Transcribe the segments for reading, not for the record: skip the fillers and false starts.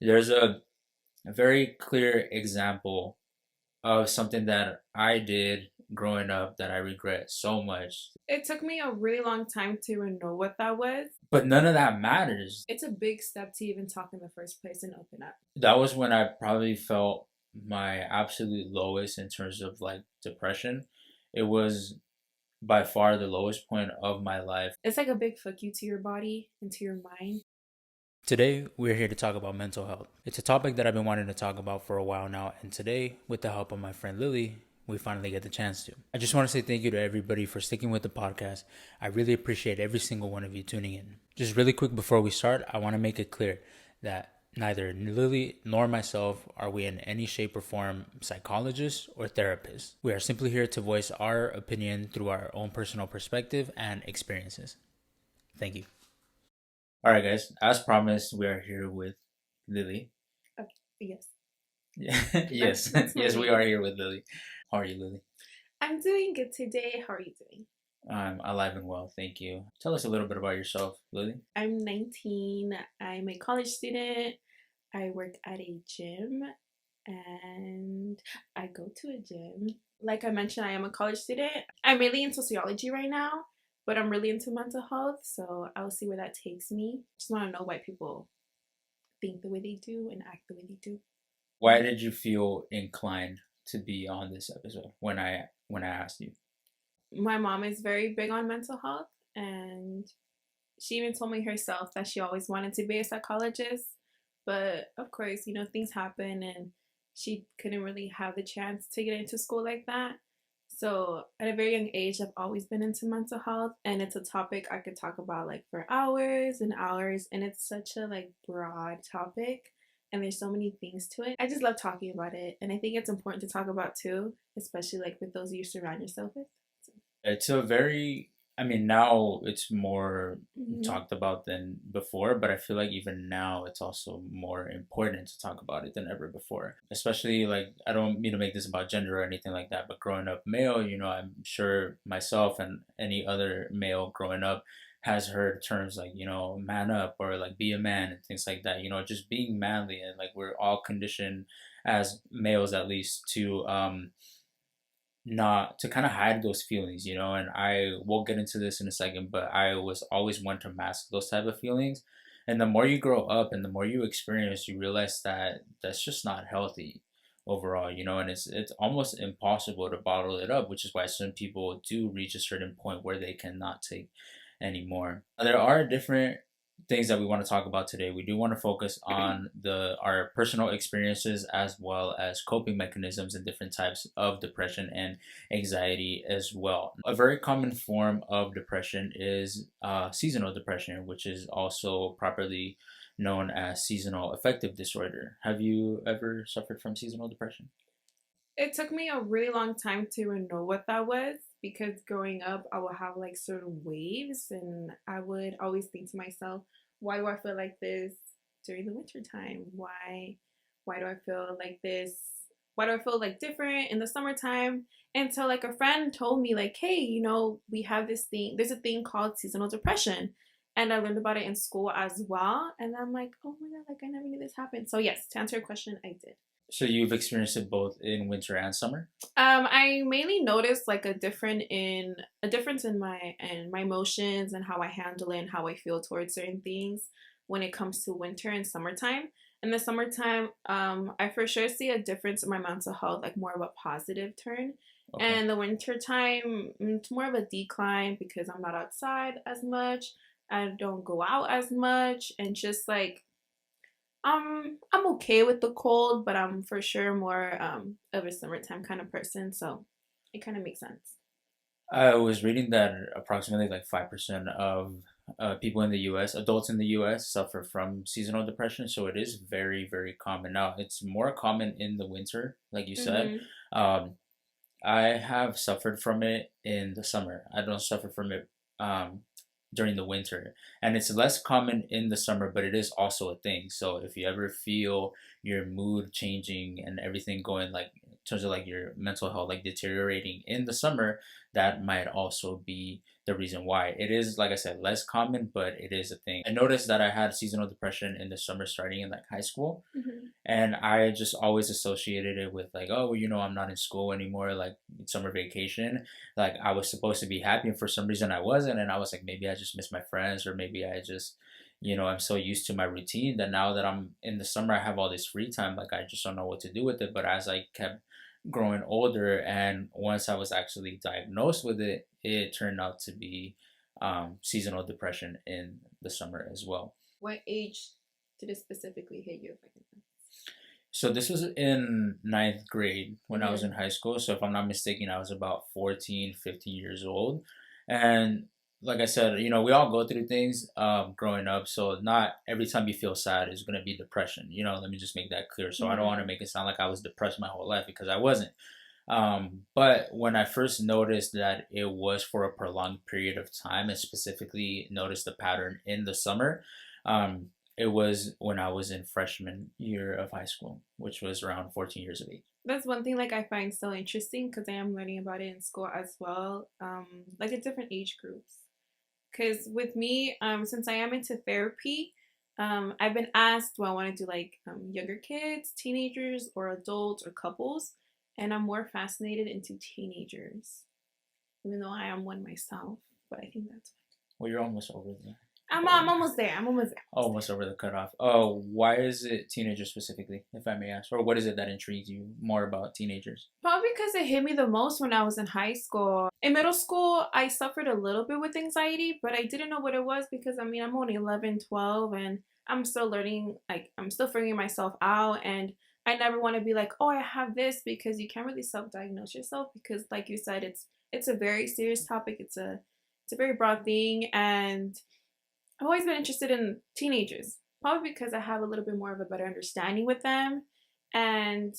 There's a very clear example of something that I did growing up that I regret so much. It took me a really long time to even know what that was. But none of that matters. It's a big step to even talk in the first place and open up. That was when I probably felt my absolute lowest in terms of like depression. It was by far the lowest point of my life. It's like a big fuck you to your body and to your mind. Today, we're here to talk about mental health. It's a topic that I've been wanting to talk about for a while now, and today, with the help of my friend Lily, we finally get the chance to. I just want to say thank you to everybody for sticking with the podcast. I really appreciate every single one of you tuning in. Just really quick before we start, I want to make it clear that neither Lily nor myself are we in any shape or form psychologists or therapists. We are simply here to voice our opinion through our own personal perspective and experiences. Thank you. All right, guys. As promised, we are here with Lily. Okay, yes. Yes, That's my yes, we name. are here with Lily. How are you, Lily? I'm doing good today. How are you doing? I'm alive and well, thank you. Tell us a little bit about yourself, Lily. I'm 19. I'm a college student. I work at a gym and I go to a gym. Like I mentioned, I am a college student. I'm really into sociology right now, but I'm really into mental health, so I'll see where that takes me. Just want to know why people think the way they do and act the way they do. Why did you feel inclined to be on this episode when I asked you? My mom is very big on mental health, and she even told me herself that she always wanted to be a psychologist. But of course, things happen and she couldn't really have the chance to get into school like that. So at a very young age, I've always been into mental health, and it's a topic I could talk about like for hours and hours, and it's such a like broad topic and there's so many things to it. I just love talking about it, and I think it's important to talk about too, especially like with those you surround yourself with. So, It's a very, I mean, now it's more mhm. talked about than before, but I feel like even now it's also more important to talk about it than ever before. Especially like, I don't mean to make this about gender or anything like that, but growing up male, I'm sure myself and any other male growing up has heard terms like, man up or like be a man and things like that, just being manly. And like, we're all conditioned as males at least to, not to kind of hide those feelings, and I will get into this in a second, but I was always one to mask those type of feelings. And the more you grow up and the more you experience, you realize that that's just not healthy overall, and it's almost impossible to bottle it up, which is why some people do reach a certain point where they cannot take anymore. There are different things that we want to talk about today. We do want to focus on the our personal experiences as well as coping mechanisms and different types of depression and anxiety as well. A very common form of depression is seasonal depression, which is also properly known as seasonal affective disorder. Have you ever suffered from seasonal depression? It took me a really long time to even know what that was because growing up, I would have like certain waves, and I would always think to myself, why do I feel like this during the winter time? Why do I feel like this? Why do I feel like different in the summertime? Until like a friend told me like, hey, we have this thing. There's a thing called seasonal depression, and I learned about it in school as well. And I'm like, oh my god, like I never knew this happened. So yes, to answer your question, I did. So you've experienced it both in winter and summer? I mainly noticed like a difference in my emotions and how I handle it and how I feel towards certain things when it comes to winter and summertime. In the summertime, I for sure see a difference in my mental health, like more of a positive turn. Okay. And the winter time, it's more of a decline because I'm not outside as much. I don't go out as much, and just like I'm okay with the cold, but I'm for sure more of a summertime kind of person, so it kind of makes sense. I was reading that approximately like 5% of people in the U.S., adults in the U.S., suffer from seasonal depression. So it is very, very common. Now, it's more common in the winter, like you said. Mhm. Um, I have suffered from it in the summer. I don't suffer from it during the winter, and it's less common in the summer, but it is also a thing. So if you ever feel your mood changing and everything going like in terms of like your mental health like deteriorating in the summer, that might also be the reason why. It is, like I said, less common, but it is a thing. I noticed that I had seasonal depression in the summer starting in like high school, Hmm. and I just always associated it with like, oh, well, I'm not in school anymore, like summer vacation. Like I was supposed to be happy, and for some reason I wasn't, and I was like, maybe I just miss my friends, or maybe I just, I'm so used to my routine that now that I'm in the summer, I have all this free time. Like I just don't know what to do with it. But as I kept growing older, and once I was actually diagnosed with it, it turned out to be seasonal depression in the summer as well. What age did it specifically hit you? If I can So this was in ninth grade when I was in ask. high school. So if I'm not mistaken, I was about 14, 15 years old. And like I said, we all go through things growing up. So not every time you feel sad is going to be depression. Let me just make that clear. So I don't want to Hmm. make it sound like I was depressed my whole life, because I wasn't. But when I first noticed that it was for a prolonged period of time, and specifically noticed the pattern in the summer, um, it was when I was in freshman year of high school, which was around 14 years of age. That's one thing like I find so interesting because I am learning about it in school as well. Like the different age groups. Because with me, since I am into therapy, I've been asked, do I want to do like younger kids, teenagers, or adults or couples? And I'm more fascinated into teenagers, even though I am one myself. But I think that's Well, you're almost over the I'm almost there. I'm almost there. almost over the cutoff. Oh, why is it teenagers specifically, if I may ask, or what is it that intrigues you more about teenagers? Probably because it hit me the most when I was in high school. In middle school, I suffered a little bit with anxiety, but I didn't know what it was because I mean, I'm only 11, 12, and I'm still learning, like, I'm still figuring myself out. And I never want to be like, oh, I have this because you can't really self diagnose yourself because, like you said, it's a very serious topic. It's a very broad thing. And I've always been interested in teenagers, probably because I have a little bit more of a better understanding with them. And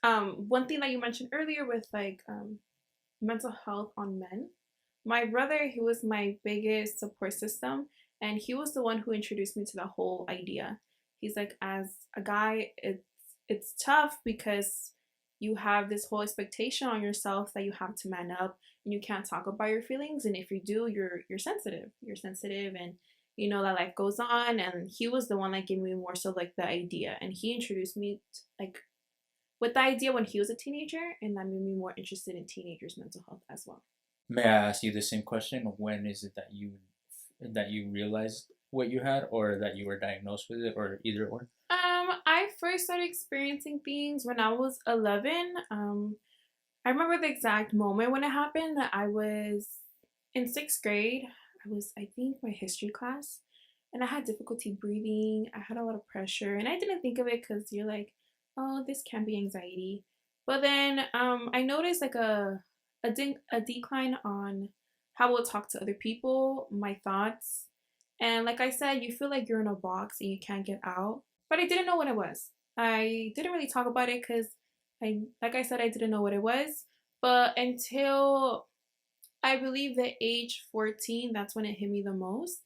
one thing that you mentioned earlier with like mental health on men, my brother, he was my biggest support system, and he was the one who introduced me to the whole idea. He's like, as a guy, it's tough because you have this whole expectation on yourself that you have to man up and you can't talk about your feelings, and if you do, you're sensitive. You're sensitive, and you know that life goes on. And he was the one that gave me more so like the idea, and he introduced me like with the idea when he was a teenager, and that made me more interested in teenagers' mental health as well. May I ask you the same question? When is it that you realized what you had, or that you were diagnosed with it, or either or? I first started experiencing things when I was 11. I remember the exact moment when it happened. I was in sixth grade. I was, I think, my history class, and I had difficulty breathing. I had a lot of pressure, and I didn't think of it because you're like, oh, this can be anxiety. But then I noticed like a decline on how I will talk to other people, my thoughts, and like I said, you feel like you're in a box and you can't get out. But I didn't know what it was. I didn't really talk about it because like I said, I didn't know what it was. But until I believe the age 14, that's when it hit me the most.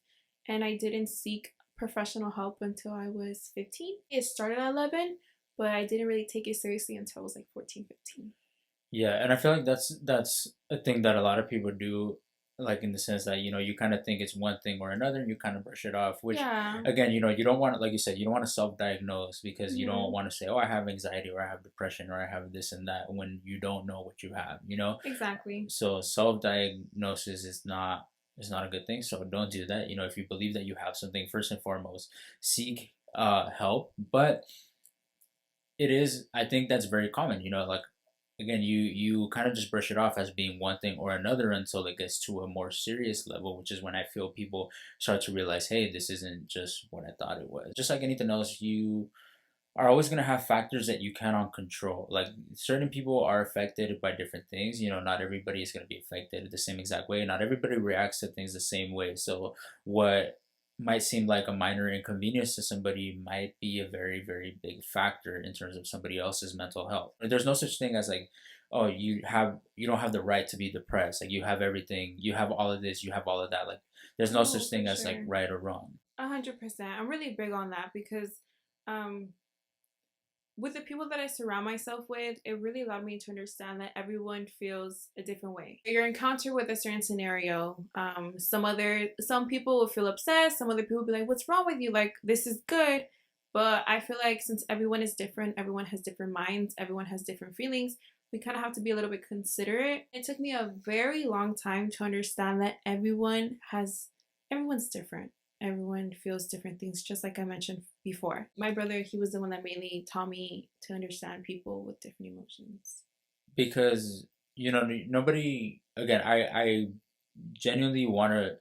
And I didn't seek professional help until I was 15. It started at 11, but I didn't really take it seriously until I was like 14, 15. Yeah, and I feel like that's a thing that a lot of people do, like in the sense that you kind of think it's one thing or another, and you kind of brush it off. Which, Yeah. again, you don't want to, like you said, you don't want to self-diagnose, because you don't Hmm. want to say, oh, I have anxiety, or I have depression, or I have this and that, when you don't know what you have. Exactly. So self-diagnosis is not a good thing. So don't do that. If you believe that you have something, first and foremost, seek help. But it is, I think that's very common. Like, again, you kind of just brush it off as being one thing or another until it gets to a more serious level, which is when I feel people start to realize, hey, this isn't just what I thought it was. Just like anything else, you are always going to have factors that you cannot control. Like, certain people are affected by different things. Not everybody is going to be affected the same exact way. Not everybody reacts to things the same way. So what might seem like a minor inconvenience to somebody might be a very, very big factor in terms of somebody else's mental health. There's no such thing as like, oh, you don't have the right to be depressed. Like you have everything, you have all of this, you have all of that. Like there's no such Oh, for thing as like sure. right or wrong. 100%. I'm really big on that because um, with the people that I surround myself with, it really allowed me to understand that everyone feels a different way. Your encounter with a certain scenario, some people will feel upset, some other people will be like, "What's wrong with you? Like this is good." But I feel like since everyone is different, everyone has different minds, everyone has different feelings, we kind of have to be a little bit considerate. It took me a very long time to understand that everyone's different. Everyone feels different things, just like I mentioned before. My brother, he was the one that mainly taught me to understand people with different emotions. Because nobody, again, I genuinely want to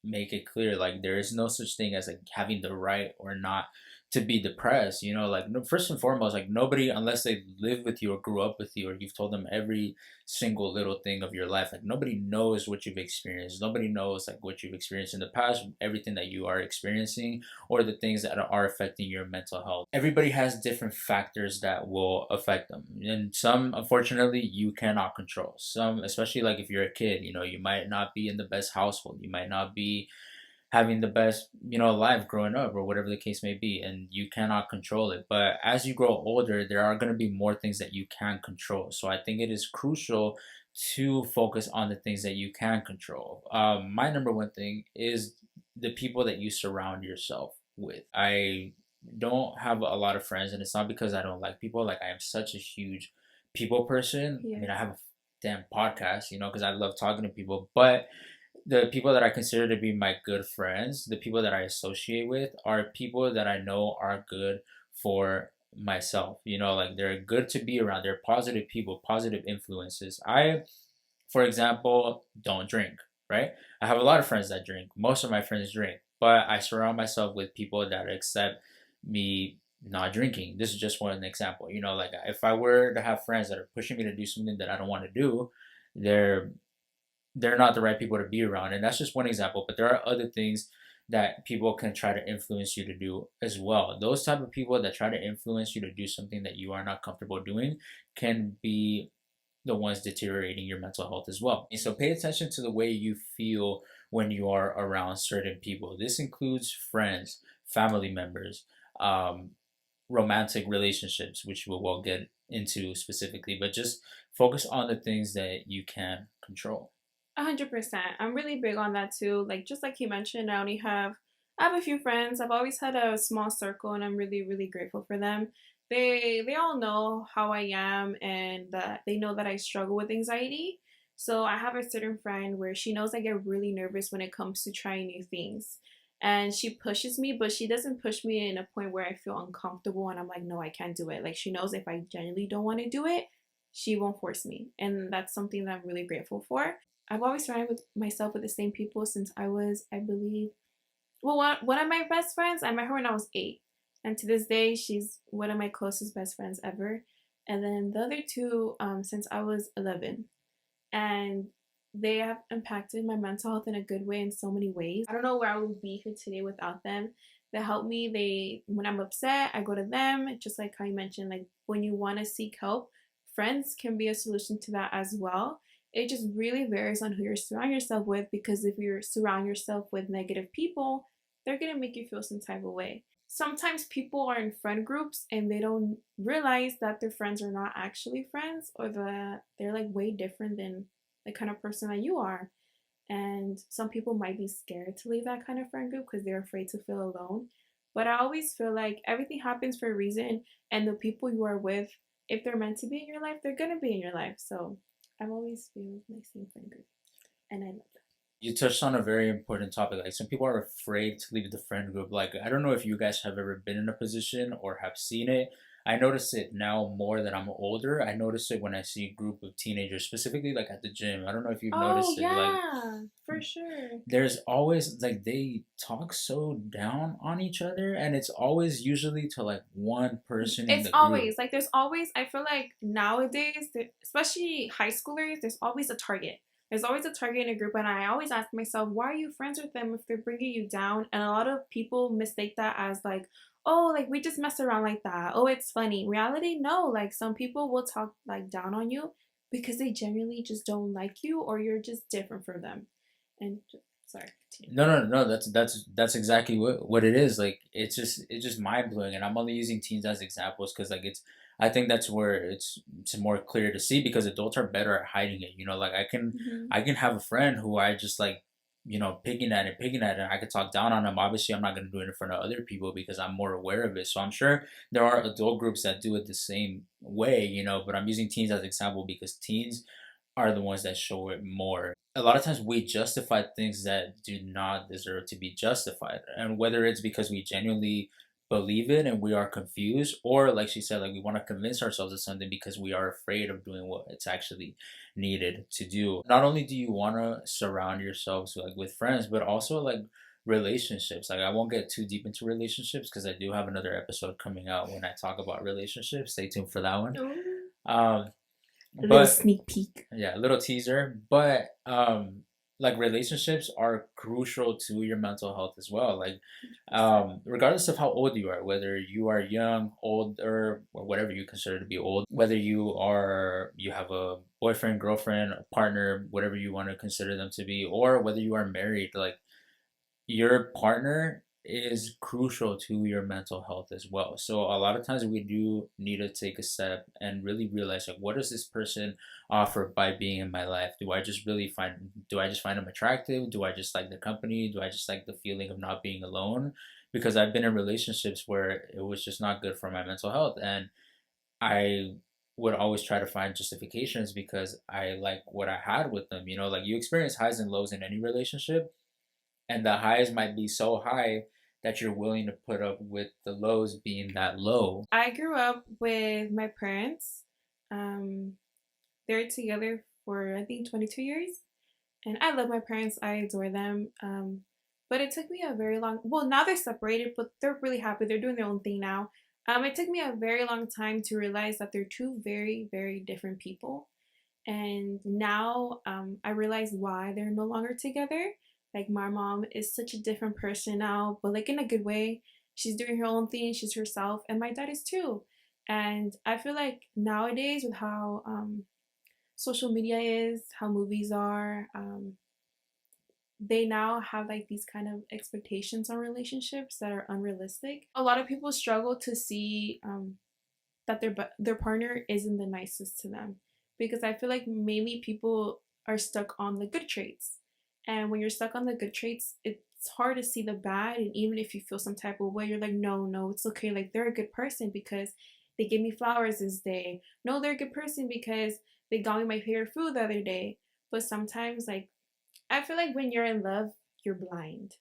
make it clear like there is no such thing as like having the right or not to be depressed. Like no, first and foremost, like nobody, unless they live with you or grew up with you or you've told them every single little thing of your life, like nobody knows what you've experienced. Nobody knows like what you've experienced in the past, everything that you are experiencing, or the things that are affecting your mental health. Everybody has different factors that will affect them, and some unfortunately you cannot control. Some, especially like if you're a kid, you might not be in the best household, you might not be having the best life growing up, or whatever the case may be, and you cannot control it. But as you grow older, there are going to be more things that you can control. So I think it is crucial to focus on the things that you can control. My number one thing is the people that you surround yourself with. I don't have a lot of friends, and it's not because I don't like people. Like I am such a huge people person. I mean, I Yes. have a damn podcast, because I love talking to people. But the people that I consider to be my good friends, the people that I associate with, are people that I know are good for myself. Like they're good to be around. They're positive people, positive influences. I, for example, don't drink, right? I have a lot of friends that drink. Most of my friends drink, but I surround myself with people that accept me not drinking. This is just one example. Like if I were to have friends that are pushing me to do something that I don't want to do, they're they're not the right people to be around. And that's just one example, but there are other things that people can try to influence you to do as well. Those type of people that try to influence you to do something that you are not comfortable doing can be the ones deteriorating your mental health as well. And so pay attention to the way you feel when you are around certain people. This includes friends, family members, um, romantic relationships, which we will get into specifically, but just focus on the things that you can control. 100%. I'm really big on that too. Like just like you mentioned, I have a few friends. I've always had a small circle and I'm really, really grateful for them. They all know how I am and they know that I struggle with anxiety. So I have a certain friend where she knows I get really nervous when it comes to trying new things. And she pushes me, but she doesn't push me in a point where I feel uncomfortable and I'm like, no, I can't do it. Like she knows if I genuinely don't want to do it, she won't force me. And that's something that I'm really grateful for. I've always surrounded with myself with the same people since I was, I believe, well, one of my best friends, I met her when I was 8. And to this day, she's one of my closest best friends ever. And then the other two, since I was 11. And they have impacted my mental health in a good way in so many ways. I don't know where I would be here today without them. They help me. When I'm upset, I go to them. Just like how you mentioned, like when you want to seek help, friends can be a solution to that as well. It just really varies on who you surround yourself with because if you surround yourself with negative people, they're gonna make you feel some type of way. Sometimes people are in friend groups and they don't realize that their friends are not actually friends or that they're like way different than the kind of person that you are. And some people might be scared to leave that kind of friend group because they're afraid to feel alone. But I always feel like everything happens for a reason, and the people you are with, if they're meant to be in your life, they're gonna be in your life. So I've always been with my same friend group, and I love that. You touched on a very important topic. Like some people are afraid to leave the friend group. Like I don't know if you guys have ever been in a position or have seen it. I notice it now more that I'm older. I notice it when I see a group of teenagers, specifically like at the gym. I don't know if you've Oh noticed it. Like yeah, for sure. there's always like they talk so down on each other, and it's always usually to like one person in It's the group. always there's always I feel like nowadays, especially high schoolers, there's always a target. There's always a target in a group, and I always ask myself, why are you friends with them if they're bringing you down? And a lot of people mistake that as like, oh, like we just mess around like that. Oh, it's funny. In reality, no. Like some people will talk like down on you because they genuinely just don't like you, or you're just different from them. And sorry, continue. No, no, no. That's exactly what it is. Like it's just mind blowing, and I'm only using teens as examples because like it's. I think that's where it's more clear to see because adults are better at hiding it. You know, like Hmm. I can have a friend who I just like picking at it. And I could talk down on them. Obviously, I'm not gonna do it in front of other people because I'm more aware of it. So I'm sure there are adult groups that do it the same way. You know, but I'm using teens as example because teens are the ones that show it more. A lot of times we justify things that do not deserve to be justified. And whether it's because we genuinely believe it and we are confused, or like she said, like we want to convince ourselves of something because we are afraid of doing what it's actually needed to do. Not only do you want to surround yourselves like with friends, but also like relationships. Like I won't get too deep into relationships because I do have another episode coming out when I talk about relationships. Stay tuned for that one. Ooh. Um, A little but sneak peek. yeah, a little teaser, but like relationships are crucial to your mental health as well. Like 100%. regardless of how old you are, whether you are young, older, or whatever you consider to be old, whether you have a boyfriend, girlfriend, a partner, whatever you want to consider them to be, or whether you are married, like your partner is crucial to your mental health as well. So a lot of times we do need to take a step and really realize like what does this person offer by being in my life? Do I just find them attractive? Do I just like their company? Do I just like the feeling of not being alone? Because I've been in relationships where it was just not good for my mental health and I would always try to find justifications because I like what I had with them. You know, like you experience highs and lows in any relationship and the highs might be so high that you're willing to put up with the lows being that low. I grew up with my parents. Um, they're together for I think 22 years, and I love my parents. I adore them. But it took me a very long. Well, now they're separated, but they're really happy. They're doing their own thing now. It took me a very long time to realize that they're two very, very different people. And now I realize why they're no longer together. Like my mom is such a different person now, but like in a good way. She's doing her own thing, she's herself, and my dad is too. And I feel like nowadays with how social media is, how movies are, they now have like these kind of expectations on relationships that are unrealistic. A lot of people struggle to see that their partner isn't the nicest to them because I feel like maybe people are stuck on the good traits, and when you're stuck on the good traits, it's hard to see the bad. And even if you feel some type of way, you're like, no, no, it's okay. Like they're a good person because they gave me flowers this day. No, they're a good person because they got me my favorite food the other day. But sometimes, like I feel like when you're in love, you're blind.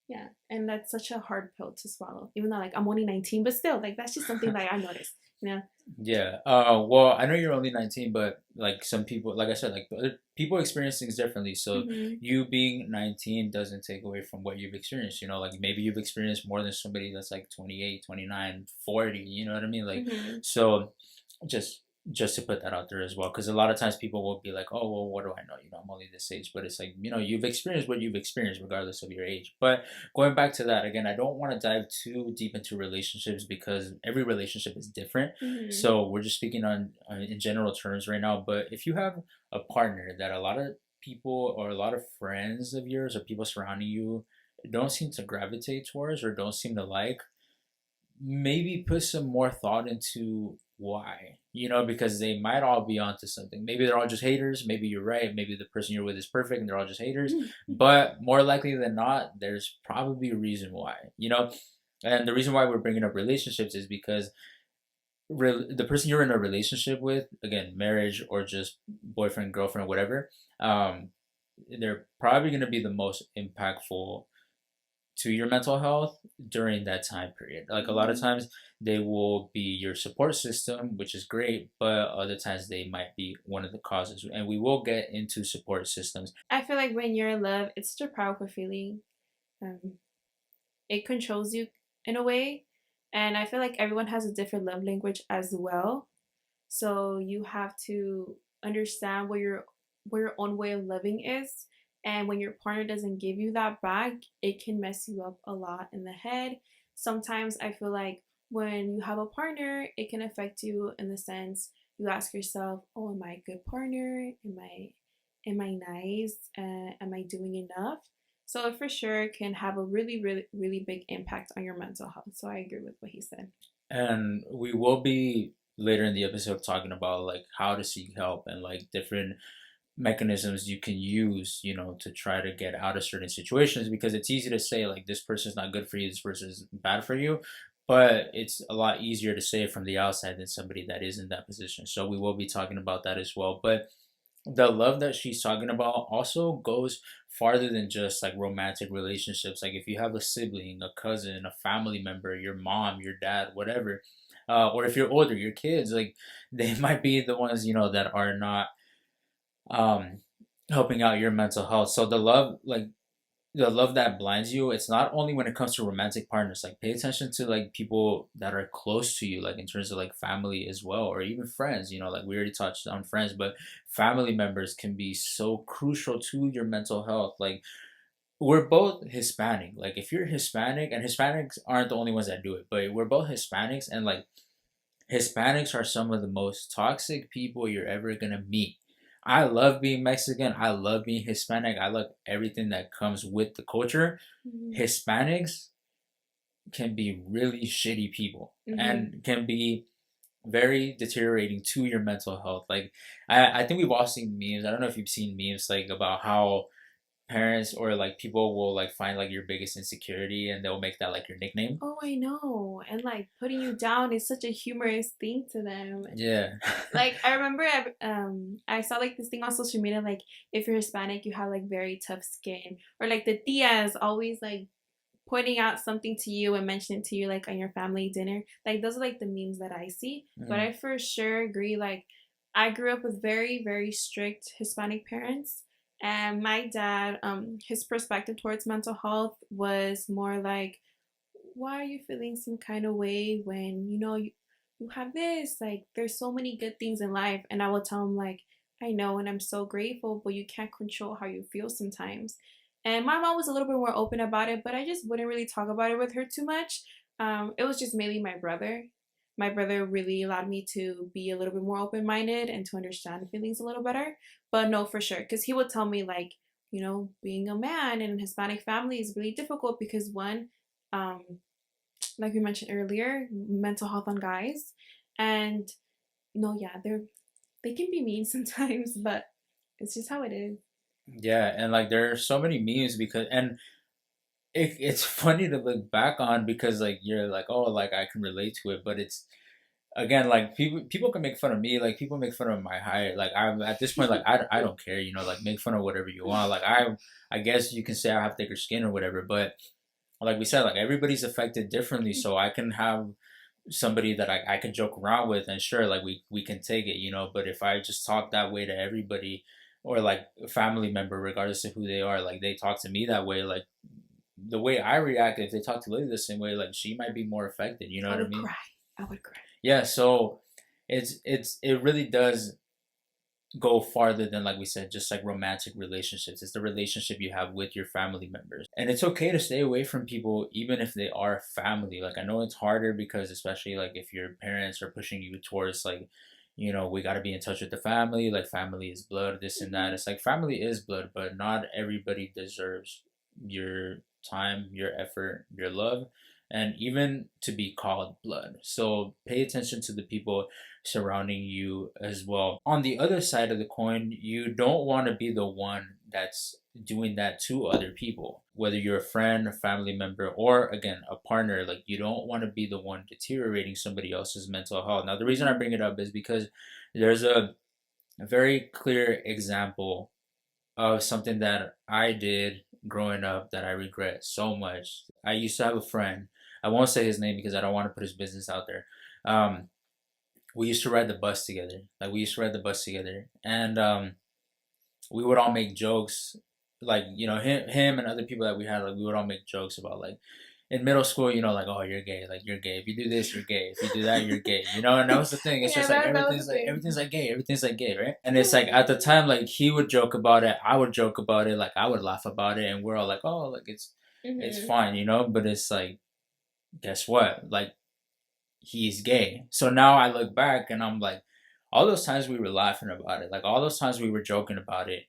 Yeah, and that's such a hard pill to swallow. Even though like I'm only 19, but still, like that's just something that I noticed. You know. Yeah. Well, I know you're only 19, but like some people, like I said, like people experience things differently. So Hmm. you being 19 doesn't take away from what you've experienced. You know, like maybe you've experienced more than somebody that's like 28, 29, 40. You know what I mean? Like, Hmm. so just just to put that out there as well because a lot of times people will be like, oh well, what do I know, I'm only this age, but it's like, you've experienced what you've experienced regardless of your age. But going back to that again, I don't want to dive too deep into relationships because every relationship is different. Hmm. So we're just speaking on in general terms right now. But if you have a partner that a lot of people or a lot of friends of yours or people surrounding you don't seem to gravitate towards or don't seem to like, maybe put some more thought into why, because they might all be onto something. Maybe they're all just haters. Maybe you're right. Maybe the person you're with is perfect and they're all just haters. But more likely than not, there's probably a reason why. And the reason why we're bringing up relationships is because the person you're in a relationship with, again, marriage or just boyfriend, girlfriend, whatever, um, they're probably going to be the most impactful to your mental health during that time period. Like a lot of times they will be your support system, which is great, but other times they might be one of the causes. And we will get into support systems. I feel like when you're in love, it's such a powerful feeling. Um, it controls you in a way, and I feel like everyone has a different love language as well. So you have to understand what your what your own way of living is. And when your partner doesn't give you that back, it can mess you up a lot in the head. Sometimes I feel like when you have a partner, it can affect you in the sense you ask yourself, "Oh, am I a good partner? Am I nice? Am I doing enough?" So it for sure can have a really, really, really big impact on your mental health. So I agree with what he said. And we will be later in the episode talking about like how to seek help and like different mechanisms you can use, to try to get out of certain situations, because it's easy to say like this person's not good for you, this person's bad for you, but it's a lot easier to say it from the outside than somebody that is in that position. So we will be talking about that as well. But the love that she's talking about also goes farther than just like romantic relationships. Like if you have a sibling, a cousin, a family member, your mom, your dad, whatever, or if you're older, your kids, like they might be the ones that are not um helping out your mental health. So the love that blinds you, it's not only when it comes to romantic partners. Like pay attention to like people that are close to you, like in terms of like family as well, or even friends. Like we already touched on friends, but family members can be so crucial to your mental health. Like we're both Hispanic. Like if you're Hispanic, and Hispanics aren't the only ones that do it, but we're both Hispanics, and like Hispanics are some of the most toxic people you're ever gonna meet. I love being Mexican. I love being Hispanic. I love everything that comes with the culture. Mm-hmm. Hispanics can be really shitty people Mm-hmm. and can be very deteriorating to your mental health. Like I think we've all seen memes. I don't know if you've seen memes like about how parents or like people will like find like your biggest insecurity and they'll make that like your nickname. Oh, I know. And like putting you down is such a humorous thing to them. Yeah. Like I remember I saw like this thing on social media, like if you're Hispanic you have like very tough skin, or like the tias always like pointing out something to you and mentioning to you like on your family dinner. Like those are like the memes that I see. But Mhm. I for sure agree, like I grew up with very, very strict Hispanic parents, and my dad, his perspective towards mental health was more like, why are you feeling some kind of way when you have this, like there's so many good things in life. And I will tell him like, I know and I'm so grateful, but you can't control how you feel sometimes. And my mom was a little bit more open about it, but I just wouldn't really talk about it with her too much. It was just mainly my brother really allowed me to be a little bit more open-minded and to understand feelings a little better. But no, for sure, because he would tell me like, being a man in a Hispanic family is really difficult because one, um, like we mentioned earlier, mental health on guys. And no, yeah, they can be mean sometimes, but it's just how it is. Yeah, and like there are so many memes because and it's funny to look back on because like you're like, oh, like I can relate to it, but it's again like people can make fun of me, like people make fun of my height. Like I'm at this point like I don't care, like make fun of whatever you want. Like I guess you can say I have thicker skin or whatever, but like we said, like everybody's affected differently, so I can have somebody that I can joke around with and sure like we can take it, but if I just talk that way to everybody or like a family member regardless of who they are, like they talk to me that way, like the way I react, if they talk to Lily the same way, like she might be more affected. You know I what I would mean? cry. I would cry. Yeah. So it really does go farther than like we said, just like romantic relationships. It's the relationship you have with your family members, and it's okay to stay away from people even if they are family. Like I know it's harder because especially like if your parents are pushing you towards like. We got to be in touch with the family. Like, family is blood, this and that. Mm-hmm. It's like family is blood, but not everybody deserves your time, your effort, your love, and even to be called blood. So pay attention to the people surrounding you as well. On the other side of the coin, you don't want to be the one that's doing that to other people, whether you're a friend, a family member, or again, a partner. Like, you don't want to be the one deteriorating somebody else's mental health. Now, the reason I Mm-hmm. bring it up is because there's a very clear example of something that I did growing up that I regret so much. I used to have a friend. I won't say his name because I don't want to put his business out there. Um, we used to ride the bus together. Like we used to ride the bus together, and we would all make jokes. Like him and other people that we had, like we would all make jokes about like in middle school, like, oh, you're gay, like you're gay. If you do this, you're gay. If you do that, you're gay. And that was the thing. It's Yeah, just like that was the thing. everything's like gay, right? And it's like at the time, like he would joke about it, I would joke about it, like I would laugh about it, and we're all like, oh, like it's Hmm. fine, But it's like, guess what? Like he's gay. So now I look back and I'm like, all those times we were laughing about it, like all those times we were joking about it,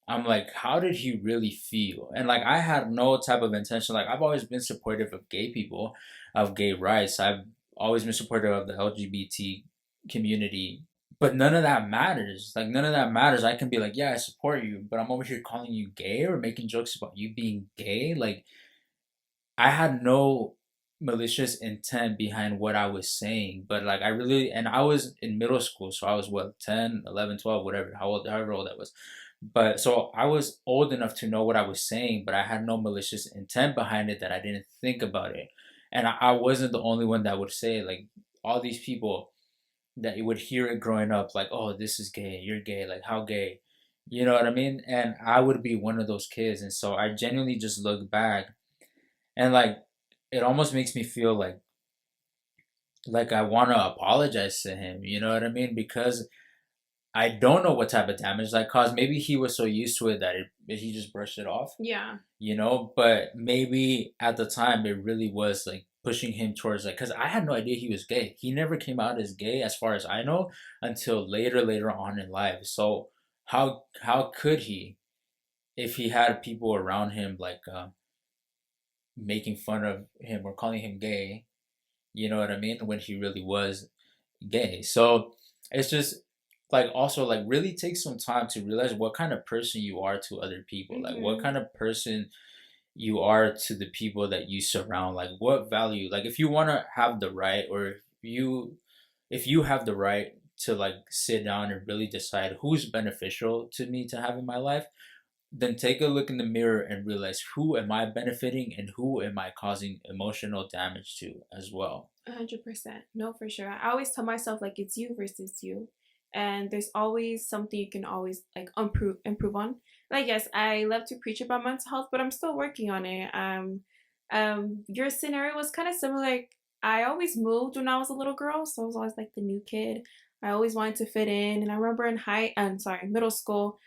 I'm like, how did he really feel? And like, I had no type of intention. Like, I've always been supportive of gay people, of gay rights. I've always been supportive of the LGBT community. But none of that matters. Like, none of that matters. I can be like, yeah, I support you, but I'm over here calling you gay or making jokes about you being gay. Like, I had no malicious intent behind what I was saying, but like and I was in middle school, so I was what, 10, 11, 12, whatever, however old I was. But so I was old enough to know what I was saying, but I had no malicious intent behind it, that I didn't think about it. And I wasn't the only one that would say it. Like all these people that you would hear it growing up, like, oh, this is gay, you're gay, like how gay, you know what I mean? And I would be one of those kids. And so I genuinely just look back and like it almost makes me feel like I want to apologize to him, you know what I mean? Because I don't know what type of damage that caused. Maybe he was so used to it that he just brushed it off, Yeah. but maybe at the time it really was like pushing him towards, like, because I had no idea he was gay. He never came out as gay as far as I know until later on in life. So how could he, if he had people around him like making fun of him or calling him gay, you know what I mean, when he really was gay? So it's just like, also like, really take some time to realize what kind of person you are to other people, like what Hmm. kind of person you are to the people that you surround, like what value, like if you want to have the right, or if you have the right to like sit down and really decide who's beneficial to me to have in my life, then take a look in the mirror and realize, who am I benefiting and who am I causing emotional damage to as well. 100%. No, for sure. I always tell myself like it's you versus you, and there's always something you can always like improve on. Like yes, I love to preach about mental health, but I'm still working on it. Your scenario was kind of similar. Like I always moved when I was a little girl, so I was always like the new kid. I always wanted to fit in, and I remember in middle school.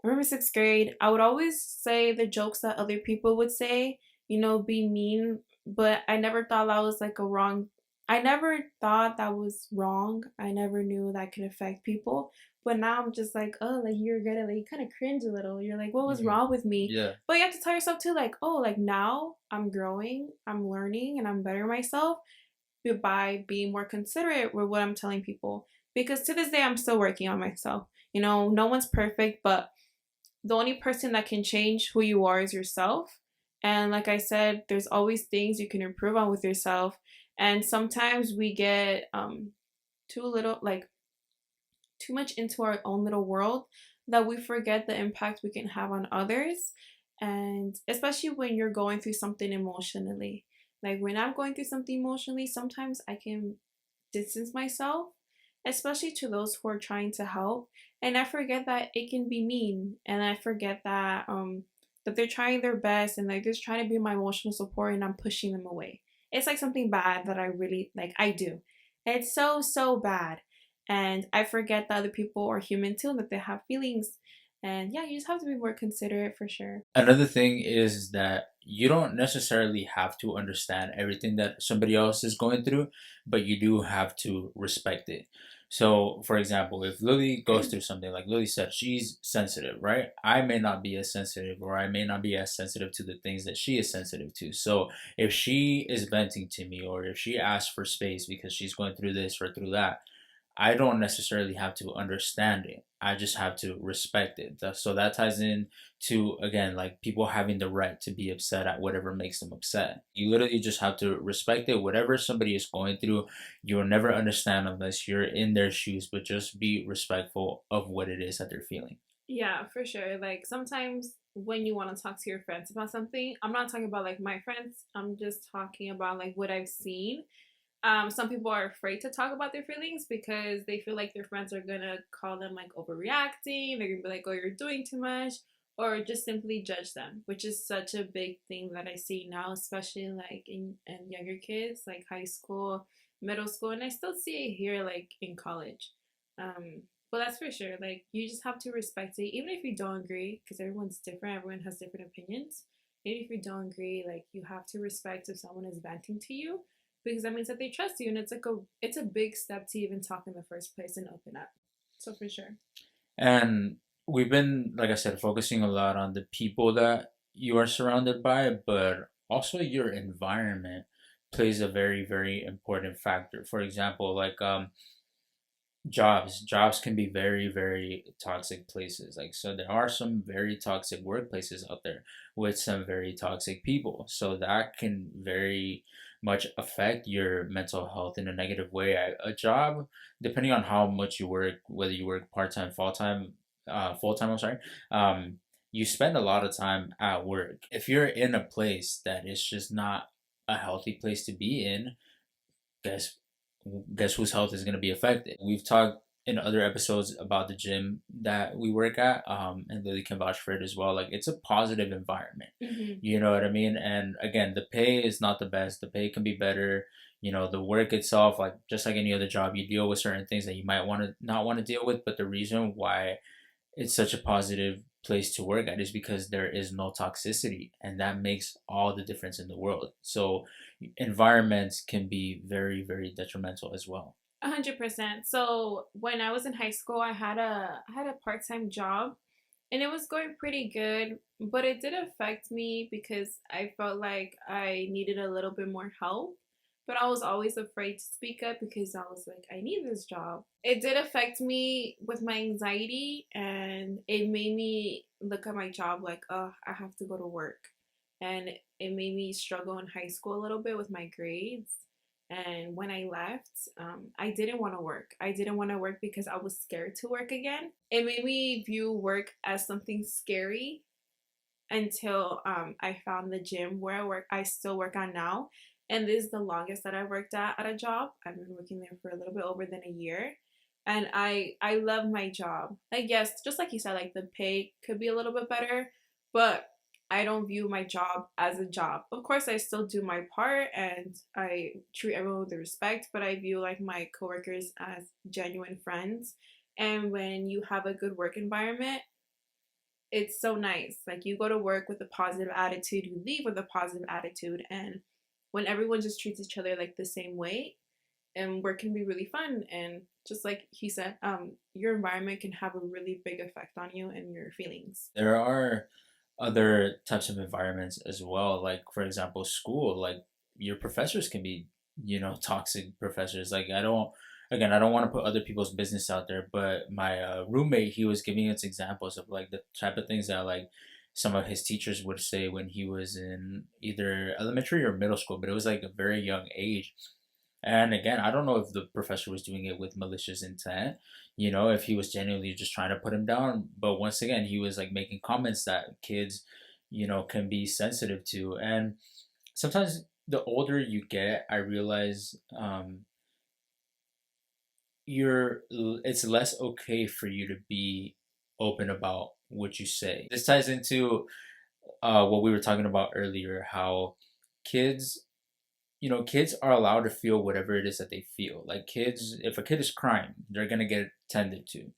I remember sixth grade. I would always say the jokes that other people would say, be mean, but I never thought that was like a wrong. I never thought that was wrong. I never knew that could affect people. But now I'm just like, oh, like you're gonna like you kind of cringe a little. You're like, what was Hmm. wrong with me? Yeah. But you have to tell yourself too, like, oh, like now I'm growing, I'm learning, and I'm bettering myself by being more considerate with what I'm telling people. Because to this day, I'm still working on myself. No one's perfect, but the only person that can change who you are is yourself. And like I said, there's always things you can improve on with yourself. And sometimes we get too little, like too much into our own little world that we forget the impact we can have on others. And especially when you're going through something emotionally. Like when I'm going through something emotionally, sometimes I can distance myself, especially to those who are trying to help. And I forget that it can be mean, and I forget that they're trying their best and they're just trying to be my emotional support, and I'm pushing them away. It's like something bad that I really like. I do. It's so bad, and I forget that other people are human too, and that they have feelings. And yeah, you just have to be more considerate for sure. Another thing is that you don't necessarily have to understand everything that somebody else is going through, but you do have to respect it. So, for example, if Lily goes through something, like Lily said, she's sensitive, right? I may not be as sensitive, or I may not be as sensitive to the things that she is sensitive to. So, if she is venting to me, or if she asks for space because she's going through this or through that, I don't necessarily have to understand it. I just have to respect it. So that ties in to, again, like people having the right to be upset at whatever makes them upset. You literally just have to respect it. Whatever somebody is going through, you'll never understand unless you're in their shoes, but just be respectful of what it is that they're feeling. Yeah, for sure. Like sometimes when you want to talk to your friends about something, I'm not talking about like my friends. I'm just talking about like what I've seen. Some people are afraid to talk about their feelings because they feel like their friends are gonna call them like overreacting. They're gonna be like, "Oh, you're doing too much," or just simply judge them, which is such a big thing that I see now, especially like in younger kids, like high school, middle school, and I still see it here, like in college. But that's for sure. Like you just have to respect it, even if you don't agree, because everyone's different. Everyone has different opinions. Even if you don't agree, like you have to respect if someone is venting to you, because that means that they trust you, and it's a big step to even talk in the first place and open up. So for sure. And we've been, like I said, focusing a lot on the people that you are surrounded by, but also your environment plays a very, very important factor. For example, like jobs can be very, very toxic places. Like, so there are some very toxic workplaces out there with some very toxic people. So that can very much affect your mental health in a negative way. A job, depending on how much you work, whether you work part-time, full-time, I'm sorry, um, you spend a lot of time at work. If you're in a place that is just not a healthy place to be in, guess guess whose health is going to be affected. We've talked in other episodes about the gym that we work at, and Lily can vouch for it as well. Like, it's a positive environment, Hmm. you know what I mean? And again, the pay is not the best. The pay can be better. You know, the work itself, like just like any other job, you deal with certain things that you might want to not want to deal with. But the reason why it's such a positive place to work at is because there is no toxicity, and that makes all the difference in the world. So environments can be very, very detrimental as well. 100%. So when I was in high school, I had a part-time job, and it was going pretty good, but it did affect me because I felt like I needed a little bit more help. But I was always afraid to speak up because I was like, I need this job. It did affect me with my anxiety, and it made me look at my job like, oh, I have to go to work. And it made me struggle in high school a little bit with my grades. And when I left, I didn't want to work. I didn't want to work because I was scared to work again. It made me view work as something scary until I found the gym where I still work on now. And this is the longest that I worked at a job. I've been working there for a little bit over than a year. And I love my job. Like, yes, just like you said, like the pay could be a little bit better, but I don't view my job as a job. Of course, I still do my part and I treat everyone with respect, but I view like my coworkers as genuine friends. And when you have a good work environment, it's so nice. Like you go to work with a positive attitude, you leave with a positive attitude, and when everyone just treats each other like the same way, and work can be really fun. And just like he said, your environment can have a really big effect on you and your feelings. There are other types of environments as well. Like, for example, school, like your professors can be, you know, toxic professors. Like, I don't want to put other people's business out there, but my roommate, he was giving us examples of like the type of things that like some of his teachers would say when he was in either elementary or middle school, but it was like a very young age. And again, I don't know if the professor was doing it with malicious intent, you know, if he was genuinely just trying to put him down. But once again, he was like making comments that kids, you know, can be sensitive to. And sometimes the older you get, I realize it's less okay for you to be open about what you say. This ties into what we were talking about earlier, how kids kids are allowed to feel whatever it is that they feel. Like kids, if a kid is crying, they're gonna get tended to.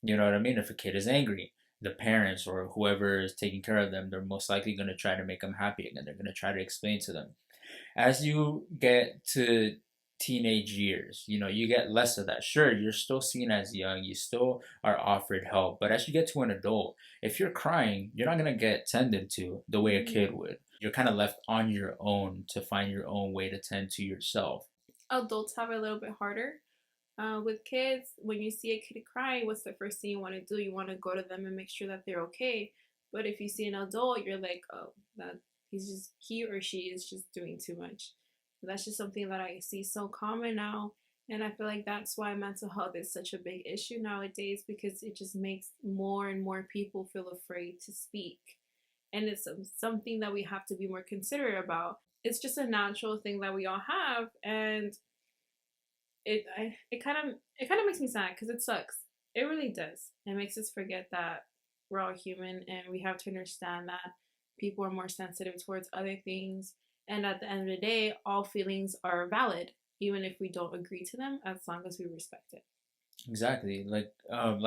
You know what I mean? If a kid is angry, the parents or whoever is taking care of them, they're most likely gonna try to make them happy again. They're gonna try to explain to them. As you get to teenage years, you know, you get less of that. Sure, you're still seen as young, you still are offered help, but as you get to an adult, if you're crying, you're not gonna get tended to the way a Mhm. kid would. You're kind of left on your own to find your own way to tend to yourself. Adults have it a little bit harder. With kids, when you see a kid crying, what's the first thing you want to do? You want to go to them and make sure that they're okay. But if you see an adult, you're like, oh, that he or she is just doing too much. That's just something that I see so common now. And I feel like that's why mental health is such a big issue nowadays, because it just makes more and more people feel afraid to speak. And it's something that we have to be more considerate about. It's just a natural thing that we all have, and it kind of makes me sad because it sucks. It really does. It makes us forget that we're all human and we have to understand that people are more sensitive towards other things. And at the end of the day, all feelings are valid, even if we don't agree to them, as long as we respect it. Exactly. Like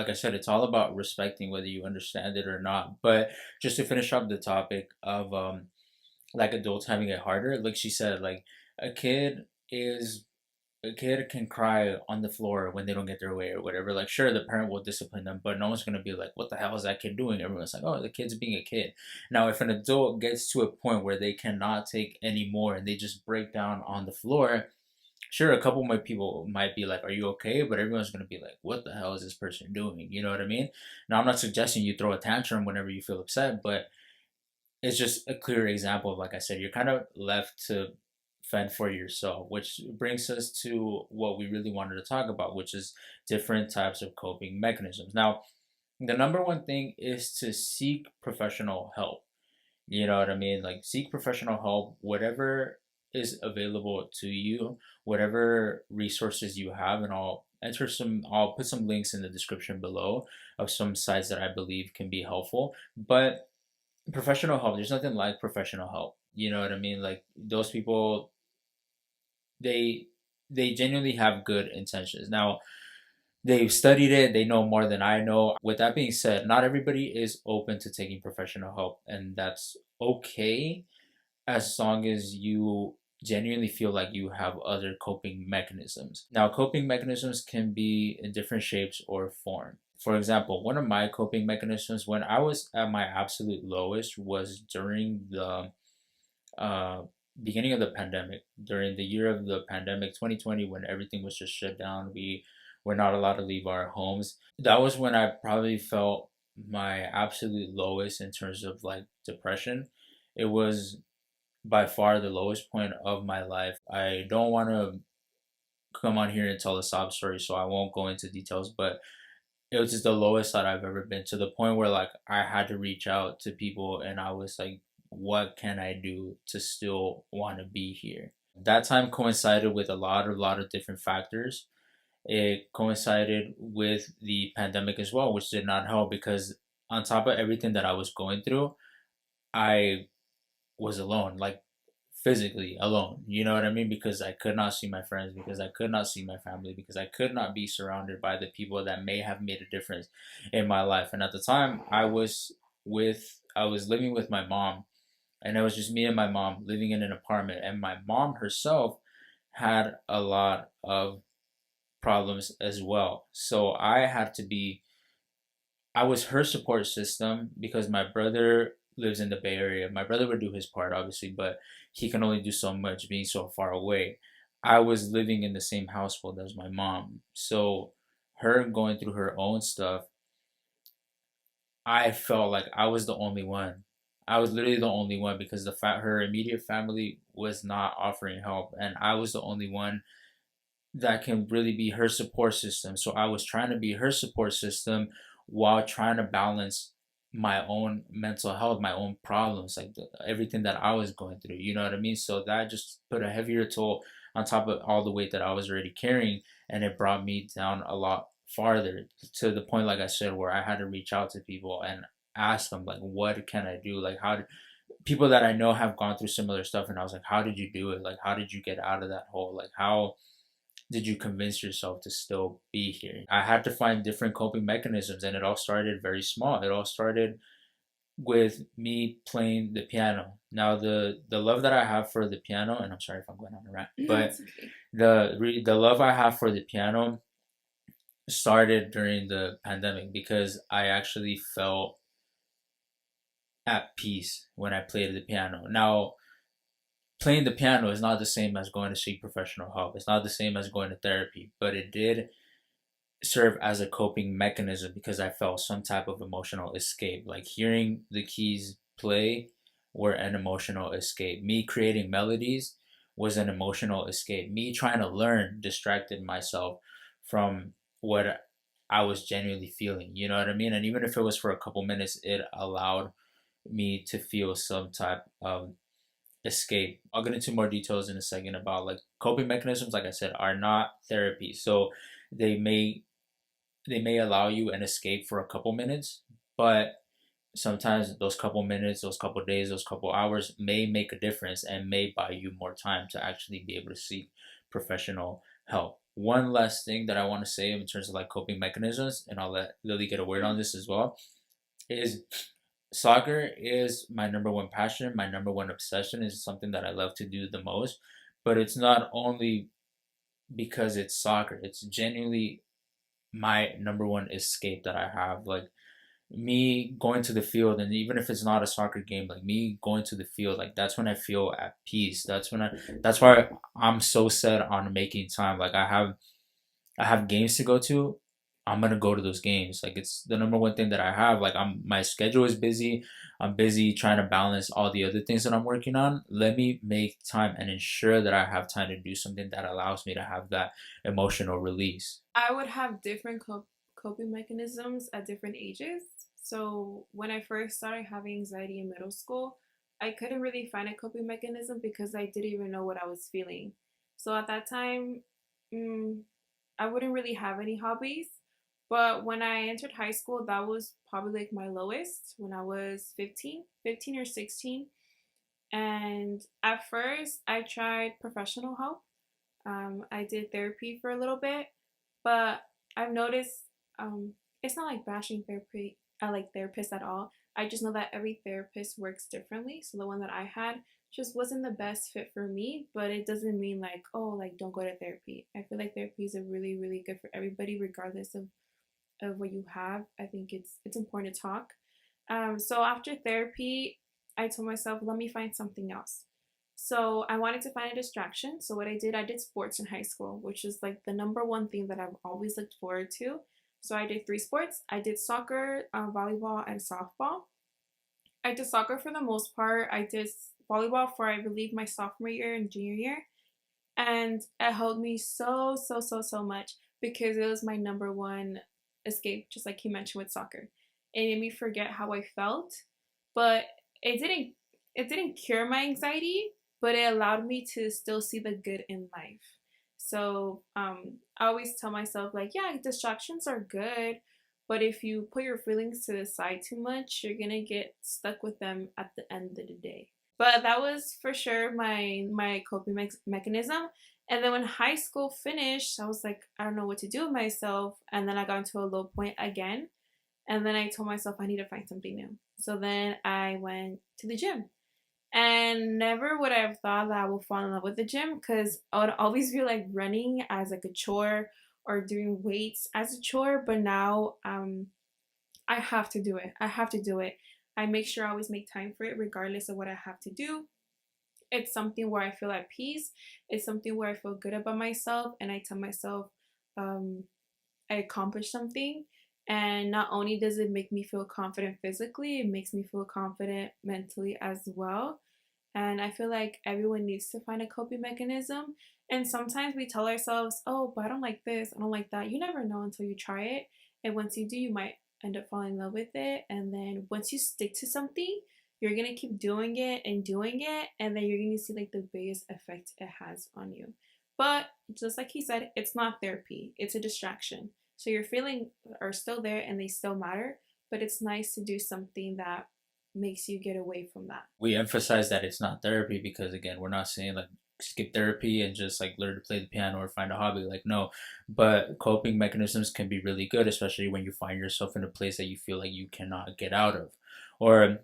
I said, it's all about respecting whether you understand it or not. But just to finish up the topic of like adults having it harder, like she said, like a kid is a kid can cry on the floor when they don't get their way or whatever. Like, sure, the parent will discipline them, but no one's gonna be like, "What the hell is that kid doing?" Everyone's like, "Oh, the kid's being a kid." Now, if an adult gets to a point where they cannot take any more and they just break down on the floor, sure, a couple of my people might be like, "Are you okay?" But everyone's gonna be like, "What the hell is this person doing?" You know what I mean? Now, I'm not suggesting you throw a tantrum whenever you feel upset, but it's just a clear example of, like I said, you're kind of left to fend for yourself, which brings us to what we really wanted to talk about, which is different types of coping mechanisms. Now, the number one thing is to seek professional help. You know what I mean? Like, seek professional help, whatever is available to you, whatever resources you have, and I'll put some links in the description below of some sites that I believe can be helpful. But professional help, there's nothing like professional help. You know what I mean? Like, those people, they they genuinely have good intentions. Now, they've studied it, they know more than I know. With that being said, not everybody is open to taking professional help, and that's okay, as long as you genuinely feel like you have other coping mechanisms. Now, coping mechanisms can be in different shapes or form. For example, one of my coping mechanisms when I was at my absolute lowest was during the uh, beginning of the pandemic, during the year of the pandemic, 2020, when everything was just shut down. We were not allowed to leave our homes. That was when I probably felt my absolute lowest in terms of like depression. It was by far the lowest point of my life. I don't want to come on here and tell a sob story, so I won't go into details, but it was just the lowest that I've ever been, to the point where like I had to reach out to people and I was like, what can I do to still want to be here? That time coincided with a lot of different factors. It coincided with the pandemic as well, which did not help because on top of everything that I was going through, I was alone, like physically alone. You know what I mean? Because I could not see my friends, because I could not see my family, because I could not be surrounded by the people that may have made a difference in my life. And at the time, I was living with my mom, and it was just me and my mom living in an apartment. And my mom herself had a lot of problems as well. So I was her support system because my brother lives in the Bay Area. My brother would do his part, obviously, but he can only do so much being so far away. I was living in the same household as my mom. So, her going through her own stuff, I felt like I was the only one. I was literally the only one because her immediate family was not offering help, and I was the only one that can really be her support system. So I was trying to be her support system while trying to balance my own mental health, my own problems, like everything that I was going through. You know what I mean? So that just put a heavier toll on top of all the weight that I was already carrying, and it brought me down a lot farther, to the point, like I said, where I had to reach out to people and ask them like, what can I do? Like, people that I know have gone through similar stuff, and I was like, how did you do it? Like, how did you get out of that hole? Like, how did you convince yourself to still be here? I had to find different coping mechanisms, and it all started very small. It all started with me playing the piano. Now, the love that I have for the piano, and I'm sorry if I'm going on a rant, No, but it's okay. the love I have for the piano started during the pandemic because I actually felt at peace when I played the piano. Now, playing the piano is not the same as going to seek professional help. It's not the same as going to therapy, but it did serve as a coping mechanism because I felt some type of emotional escape. Like, hearing the keys play were an emotional escape. Me creating melodies was an emotional escape. Me trying to learn distracted myself from what I was genuinely feeling. You know what I mean? And even if it was for a couple minutes, it allowed me to feel some type of escape. I'll get into more details in a second about like coping mechanisms, like I said, are not therapy. So they may they may allow you an escape for a couple minutes, but sometimes those couple minutes, those couple days, those couple hours may make a difference and may buy you more time to actually be able to seek professional help. One last thing that I want to say in terms of like coping mechanisms, and I'll let Lily get a word on this as well, is soccer is my number one passion, my number one obsession, is something that I love to do the most. But it's not only because it's soccer, it's genuinely my number one escape that I have. Like me going to the field, and even if it's not a soccer game, like me going to the field, like that's when I feel at peace. That's why I'm so set on making time. Like I have games to go to, I'm gonna go to those games. Like it's the number one thing that I have. Like my schedule is busy. I'm busy trying to balance all the other things that I'm working on. Let me make time and ensure that I have time to do something that allows me to have that emotional release. I would have different coping mechanisms at different ages. So when I first started having anxiety in middle school, I couldn't really find a coping mechanism because I didn't even know what I was feeling. So at that time, mm, I wouldn't really have any hobbies. But when I entered high school, that was probably like my lowest when I was 15 or 16. And at first, I tried professional help. I did therapy for a little bit, but I've noticed it's not like bashing therapy. I like therapists at all. I just know that every therapist works differently. So the one that I had just wasn't the best fit for me, but it doesn't mean like, oh, like don't go to therapy. I feel like therapy is a really, really good for everybody, regardless of what you have. I think it's important to talk. So after therapy, I told myself, let me find something else. So I wanted to find a distraction. So what I did sports in high school, which is like the number one thing that I've always looked forward to. So I did three sports. I did soccer, volleyball, and softball. I did soccer for the most part. I did volleyball for I believe my sophomore year and junior year, and it helped me so much because it was my number one escape, just like you mentioned with soccer. It made me forget how I felt, but it didn't it didn't cure my anxiety, but it allowed me to still see the good in life. So I always tell myself like, yeah, distractions are good, but if you put your feelings to the side too much, you're gonna get stuck with them at the end of the day. But that was for sure my coping mechanism. And then when high school finished, I was like, I don't know what to do with myself. And then I got into a low point again. And then I told myself I need to find something new. So then I went to the gym. And never would I have thought that I would fall in love with the gym because I would always feel like running as like a chore or doing weights as a chore. But now I have to do it. I have to do it. I make sure I always make time for it regardless of what I have to do. It's something where I feel at peace. It's something where I feel good about myself and I tell myself um, I accomplished something. And not only does it make me feel confident physically, it makes me feel confident mentally as well. And I feel like everyone needs to find a coping mechanism. And sometimes we tell ourselves, oh, but I don't like this, I don't like that. You never know until you try it. And once you do, you might end up falling in love with it. And then once you stick to something, you're gonna keep doing it and doing it, and then you're gonna see like the biggest effect it has on you. But just like he said, it's not therapy, it's a distraction. So your feelings are still there and they still matter, but it's nice to do something that makes you get away from that. We emphasize that it's not therapy because again, we're not saying like skip therapy and just like learn to play the piano or find a hobby. Like no, but coping mechanisms can be really good, especially when you find yourself in a place that you feel like you cannot get out of, or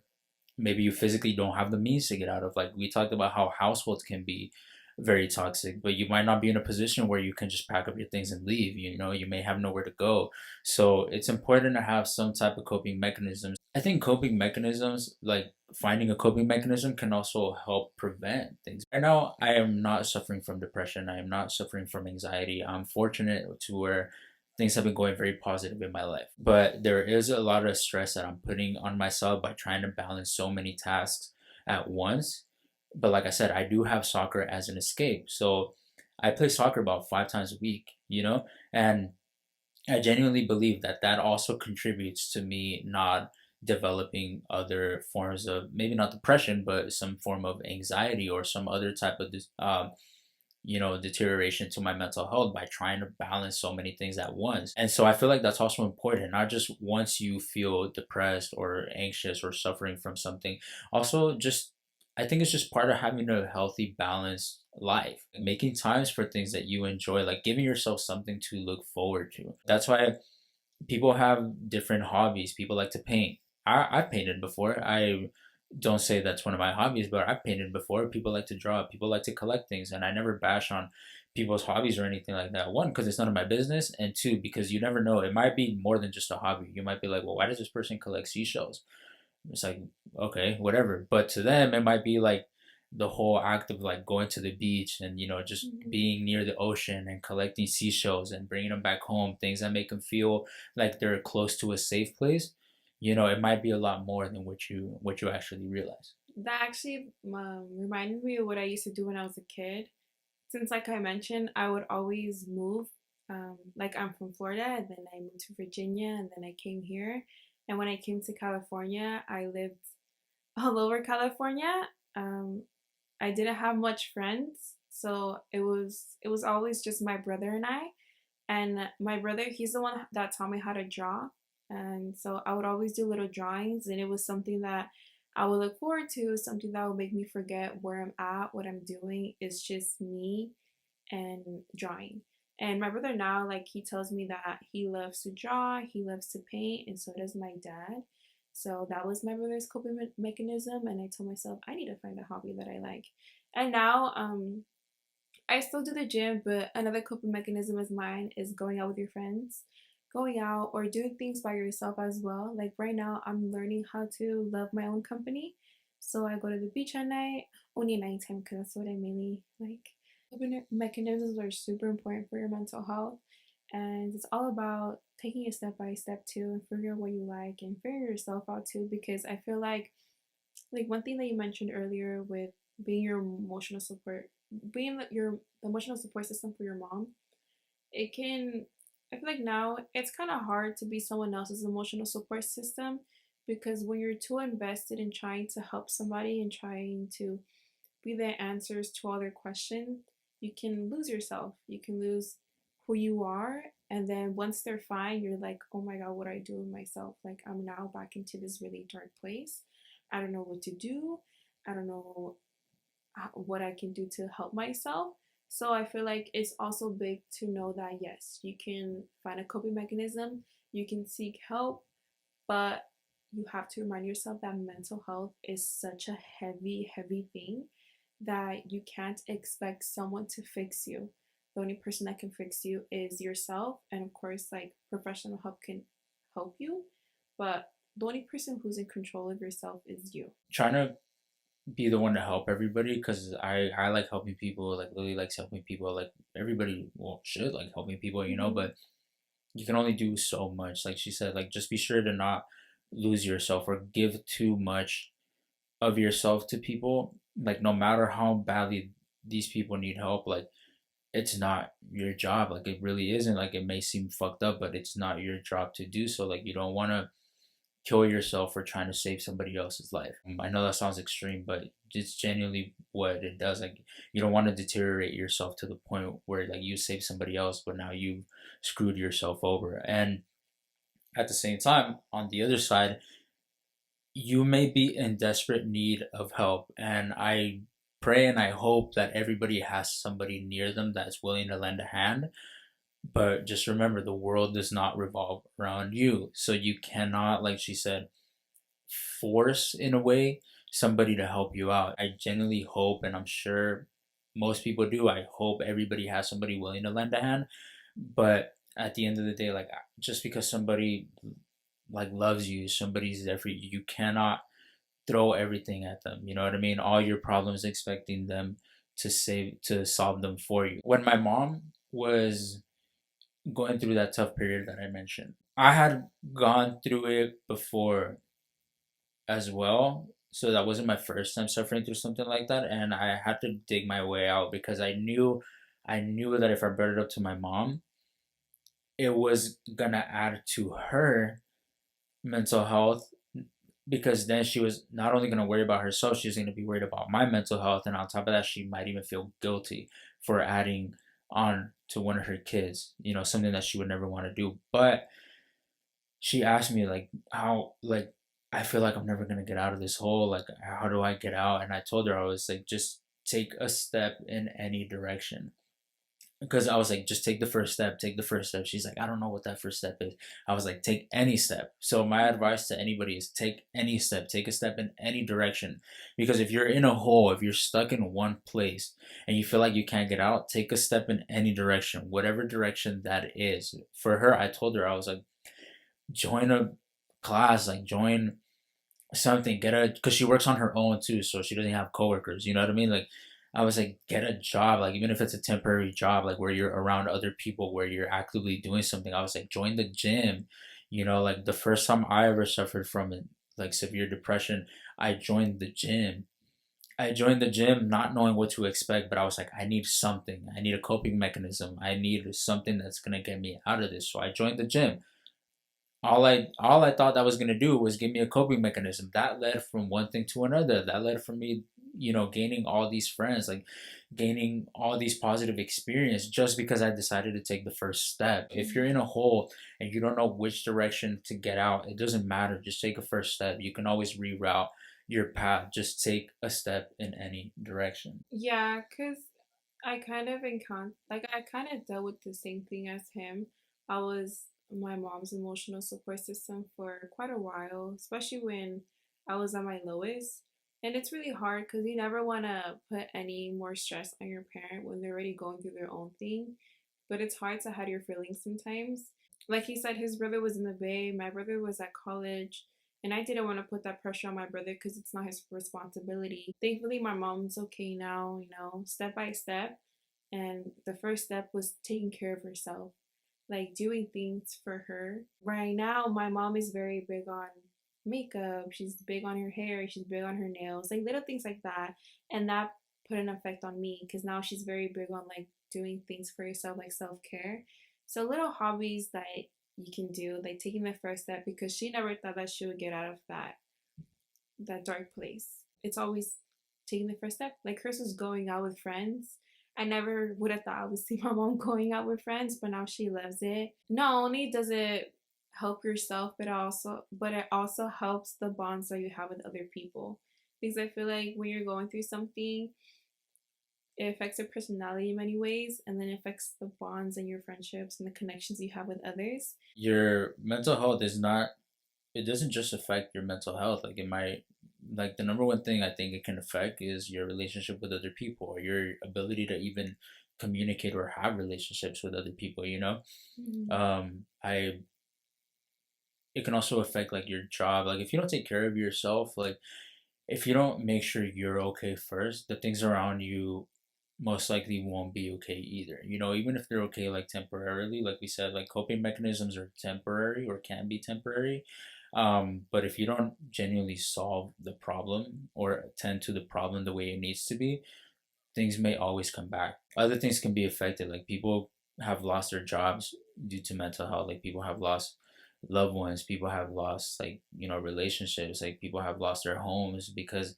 maybe you physically don't have the means to get out of. Like we talked about how households can be very toxic, but you might not be in a position where you can just pack up your things and leave. You know, you may have nowhere to go. So it's important to have some type of coping mechanisms. I think coping mechanisms, like finding a coping mechanism, can also help prevent things. Right now, I am not suffering from depression. I am not suffering from anxiety. I'm fortunate to where things have been going very positive in my life. But there is a lot of stress that I'm putting on myself by trying to balance so many tasks at once. But like I said, I do have soccer as an escape. So I play soccer about 5 times a week, you know? And I genuinely believe that that also contributes to me not developing other forms of maybe not depression, but some form of anxiety or some other type of deterioration to my mental health by trying to balance so many things at once. And so I feel like that's also important, not just once you feel depressed or anxious or suffering from something. Also, just I think it's just part of having a healthy, balanced life, making times for things that you enjoy, like giving yourself something to look forward to. That's why people have different hobbies. People like to paint. I've painted before. I don't say that's one of my hobbies, but I've painted before. People like to draw. People like to collect things, and I never bash on people's hobbies or anything like that. One, because it's none of my business, and two, because you never know. It might be more than just a hobby. You might be like, well, why does this person collect seashells? It's like, okay, whatever. But to them, it might be like the whole act of like going to the beach and just Mhm. being near the ocean and collecting seashells and bringing them back home, things that make them feel like they're close to a safe place. It might be a lot more than what you actually realize. That actually reminded me of what I used to do when I was a kid. Since, like I mentioned, I would always move. Like, I'm from Florida, and then I moved to Virginia, and then I came here. And when I came to California, I lived all over California. Um, I didn't have much friends, so it was always just my brother and I. And my brother, he's the one that taught me how to draw. And so I would always do little drawings, and it was something that I would look forward to, something that would make me forget where I'm at, what I'm doing. It's just me and drawing. And my brother now, like, he tells me that he loves to draw, he loves to paint, and so does my dad. So that was my brother's coping mechanism, and I told myself I need to find a hobby that I like. And now, I still do the gym, but another coping mechanism of mine is going out with your friends, going out or doing things by yourself as well. Like right now, I'm learning how to love my own company. So I go to the beach at night, only nighttime because that's what I mainly like. Coping mechanisms are super important for your mental health, and it's all about taking it step by step too, and figuring out what you like and figuring yourself out too. Because I feel like one thing that you mentioned earlier with being your emotional support, being your emotional support system for your mom, it can, I feel like now it's kind of hard to be someone else's emotional support system, because when you're too invested in trying to help somebody and trying to be the answers to all their questions, you can lose yourself. You can lose who you are. And then once they're fine, you're like, oh my God, what do I do with myself? Like, I'm now back into this really dark place. I don't know what to do. I don't know what I can do to help myself. So I feel like it's also big to know that yes, you can find a coping mechanism, you can seek help, but you have to remind yourself that mental health is such a heavy, heavy thing that you can't expect someone to fix you. The only person that can fix you is yourself. And of course, like, professional help can help you, but the only person who's in control of yourself is you. Trying to be the one to help everybody, because I like helping people. Like Lily likes helping people. Like everybody, well, should like helping people, Mm-hmm. but you can only do so much. Like she said, like just be sure to not lose yourself or give too much of yourself to people. Like no matter how badly these people need help, like it's not your job. Like it really isn't. Like it may seem fucked up, but it's not your job to do so. Like you don't want to kill yourself for trying to save somebody else's life. I know that sounds extreme, but it's genuinely what it does. Like you don't want to deteriorate yourself to the point where like you save somebody else, but now you've screwed yourself over. And at the same time, on the other side, you may be in desperate need of help. And I pray and I hope that everybody has somebody near them that's willing to lend a hand. But just remember, the world does not revolve around you. So you cannot, like she said, force in a way somebody to help you out. I genuinely hope, and I'm sure most people do, I hope everybody has somebody willing to lend a hand. But at the end of the day, like just because somebody like loves you, somebody's there for you, you cannot throw everything at them. You know what I mean? All your problems expecting them to solve them for you. When my mom was going through that tough period that I mentioned, I had gone through it before as well. So that wasn't my first time suffering through something like that, and I had to dig my way out because I knew that if I brought it up to my mom, it was gonna add to her mental health, because then she was not only going to worry about herself, she was going to be worried about my mental health, and on top of that she might even feel guilty for adding on to one of her kids, something that she would never want to do. But she asked me like how like I feel like I'm never gonna get out of this hole. Like how do I get out? And I told her I was like just take a step in any direction. Because I was like, just take the first step, take the first step. She's like, I don't know what that first step is. I was like, take any step. So my advice to anybody is take any step, take a step in any direction. Because if you're in a hole, if you're stuck in one place and you feel like you can't get out, take a step in any direction, whatever direction that is. For her, I told her, I was like, join a class, like join something, get a, because she works on her own too, so she doesn't have coworkers. You know what I mean? Like, I was like, get a job, like even if it's a temporary job, like where you're around other people, where you're actively doing something. I was like, join the gym. Like the first time I ever suffered from like severe depression, I joined the gym. I joined the gym not knowing what to expect, but I was like, I need something. I need a coping mechanism. I need something that's gonna get me out of this. So I joined the gym. All I thought that was gonna do was give me a coping mechanism. That led from one thing to another. That led from me, gaining all these friends, like gaining all these positive experience just because I decided to take the first step. If you're in a hole and you don't know which direction to get out, it doesn't matter. Just take a first step. You can always reroute your path. Just take a step in any direction. Yeah, because I kind of like I kind of dealt with the same thing as him. I was my mom's emotional support system for quite a while, especially when I was at my lowest. And it's really hard because you never want to put any more stress on your parent when they're already going through their own thing. But it's hard to hide your feelings sometimes. Like he said, his brother was in the Bay, my brother was at college, and I didn't want to put that pressure on my brother because it's not his responsibility. Thankfully, my mom's okay now, step by step. And the first step was taking care of herself, like doing things for her. Right now, my mom is very big on makeup. She's big on her hair. She's big on her nails, like little things like that. And that put an effect on me because now she's very big on like doing things for yourself, like self care. So little hobbies that you can do, like taking the first step, because she never thought that she would get out of that dark place. It's always taking the first step. Like hers was going out with friends. I never would have thought I would see my mom going out with friends, but now she loves it. Not only does it help yourself, but it also helps the bonds that you have with other people. Because I feel like when you're going through something, it affects your personality in many ways, and then it affects the bonds and your friendships and the connections you have with others. Your mental health is not, it doesn't just affect your mental health. Like it might, like the number one thing I think it can affect is your relationship with other people, or your ability to even communicate or have relationships with other people. Mm-hmm. I It can also affect like your job. Like if you don't take care of yourself, like if you don't make sure you're okay first, the things around you most likely won't be okay either. Even if they're okay like temporarily, like we said, like coping mechanisms are temporary or can be temporary. But if you don't genuinely solve the problem or attend to the problem the way it needs to be, things may always come back. Other things can be affected, like people have lost their jobs due to mental health, like people have lost loved ones, people have lost like relationships, like people have lost their homes because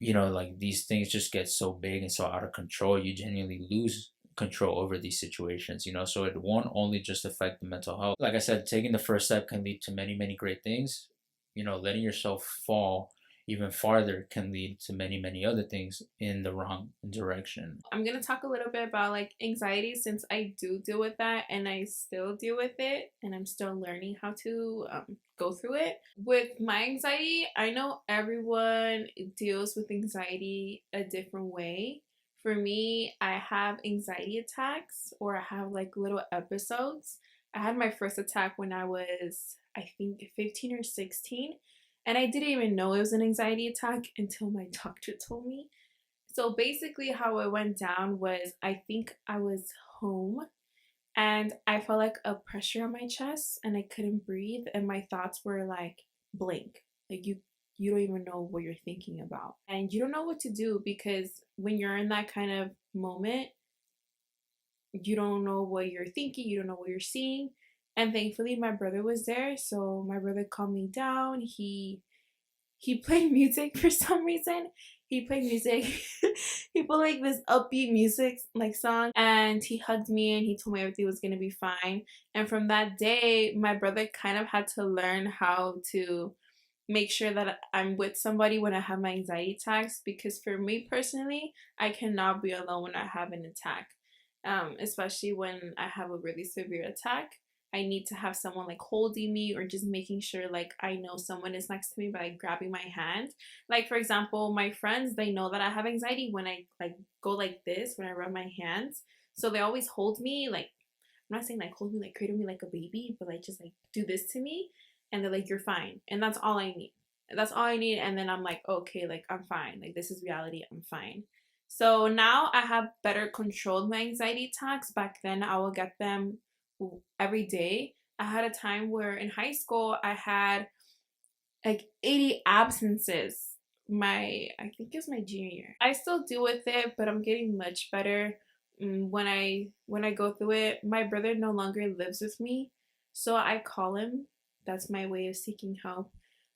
like these things just get so big and so out of control, you genuinely lose control over these situations. So it won't only just affect the mental health. Like I said, taking the first step can lead to many, many great things. Letting yourself fall even farther can lead to many, many other things in the wrong direction. I'm gonna talk a little bit about like anxiety since I do deal with that and I still deal with it and I'm still learning how to go through it. With my anxiety, I know everyone deals with anxiety a different way. For me, I have anxiety attacks or I have like little episodes. I had my first attack when I was, I think, 15 or 16. And I didn't even know it was an anxiety attack until my doctor told me. So basically, how it went down was I think I was home and I felt like a pressure on my chest and I couldn't breathe and my thoughts were like blank. Like you don't even know what you're thinking about. And you don't know what to do because when you're in that kind of moment, you don't know what you're thinking, you don't know what you're seeing. And thankfully my brother was there, so my brother calmed me down. he played music for some reason. He played music. He put like this upbeat music like song, and he hugged me and he told me everything was gonna be fine. And from that day, my brother kind of had to learn how to make sure that I'm with somebody when I have my anxiety attacks, because for me personally, I cannot be alone when I have an attack. Especially when I have a really severe attack. I need to have someone like holding me or just making sure like I know someone is next to me by grabbing my hand. Like for example, my friends, they know that I have anxiety when I like go like this when I rub my hands. So they always hold me like, I'm not saying like hold me like cradle me like a baby, but like just like do this to me, and they're like you're fine, and that's all I need. That's all I need, and then I'm like okay, like I'm fine. Like this is reality. I'm fine. So now I have better controlled my anxiety attacks. Back then I will get them every day. I had a time where in high school I had like 80 absences. I think it was my junior year. I still deal with it, but I'm getting much better. When I go through it, my brother no longer lives with me, so I call him. That's my way of seeking help.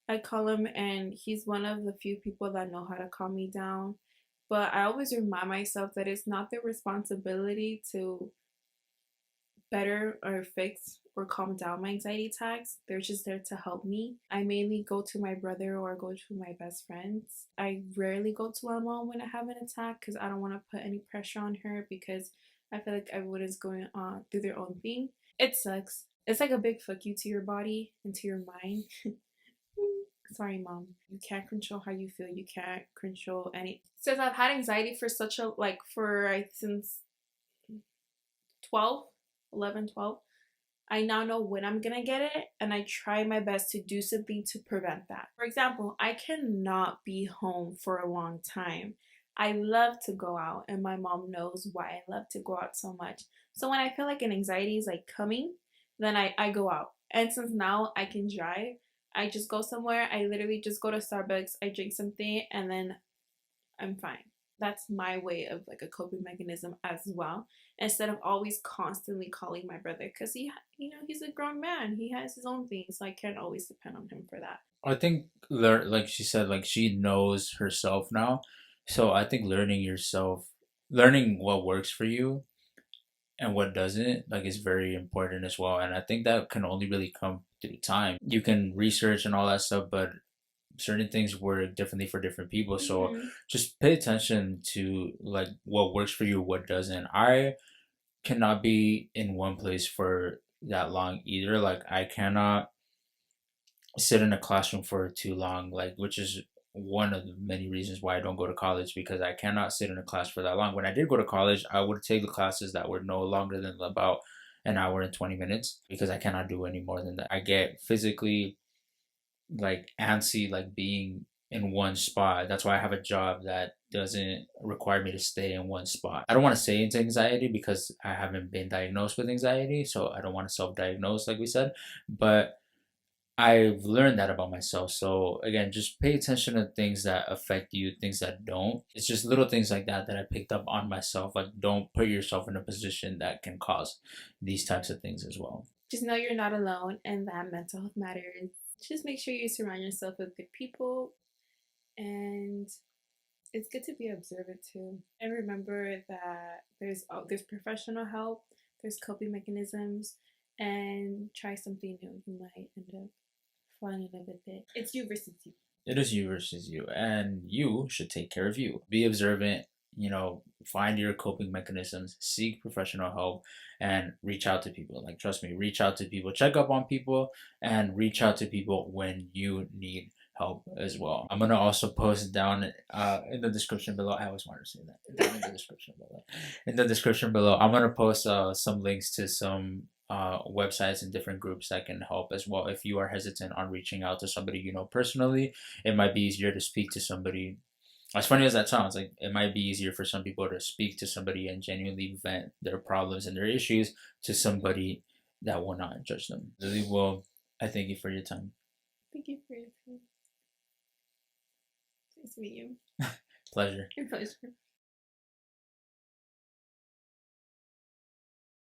I call him, and he's one of the few people that know how to calm me down. But I always remind myself that it's not their responsibility to better or fix or calm down my anxiety attacks. They're just there to help me. I mainly go to my brother or go to my best friends. I rarely go to my mom when I have an attack because I don't want to put any pressure on her, because I feel like everyone is going on through their own thing. It sucks. It's like a big fuck you to your body and to your mind. Sorry, mom. You can't control how you feel. You can't control any. Since I've had anxiety for such a like for since 12, 11, 12. I now know when I'm gonna get it, and I try my best to do something to prevent that. For example, I cannot be home for a long time. I love to go out, and my mom knows why I love to go out so much. So when I feel like an anxiety is like coming, then I go out. And since now I can drive, I just go somewhere. I literally just go to Starbucks, I drink something, and then I'm fine. That's my way of like a coping mechanism as well. Instead of always constantly calling my brother, because he's a grown man. He has his own things, so I can't always depend on him for that. I think like she said, like she knows herself now. So I think learning what works for you and what doesn't, like, is very important as well. And I think that can only really come through time. You can research and all that stuff, but certain things work differently for different people. So Mm-hmm. just pay attention to like what works for you, what doesn't. I cannot be in one place for that long either. Like I cannot sit in a classroom for too long, like, which is one of the many reasons why I don't go to college, because I cannot sit in a class for that long. When I did go to college, I would take the classes that were no longer than about an hour and 20 minutes, because I cannot do any more than that. I get physically like antsy, like being in one spot. That's why I have a job that doesn't require me to stay in one spot. I don't want to say it's anxiety because I haven't been diagnosed with anxiety, so I don't want to self-diagnose like we said, but I've learned that about myself. So again, just pay attention to things that affect you, things that don't. It's just little things like that that I picked up on myself. Like, don't put yourself in a position that can cause these types of things as well. Just know you're not alone, and that mental health matters. Just make sure you surround yourself with good people, and it's good to be observant too. And remember that there's professional help, there's coping mechanisms, and try something new. You might end up falling in love with it. It's you versus you. It is you versus you, and you should take care of you. Be observant, find your coping mechanisms, seek professional help, and reach out to people. Like, trust me, reach out to people, check up on people, and reach out to people when you need help as well. I'm gonna also post down in the description below. I always wanted to say that down in the description below. In the description below, I'm gonna post some links to some websites and different groups that can help as well. If you are hesitant on reaching out to somebody you know personally, it might be easier to speak to somebody. As funny as that sounds, like, it might be easier for some people to speak to somebody and genuinely vent their problems and their issues to somebody that will not judge them. Really, well, I thank you for your time. Thank you for your time. Nice to meet you. Pleasure. Your pleasure.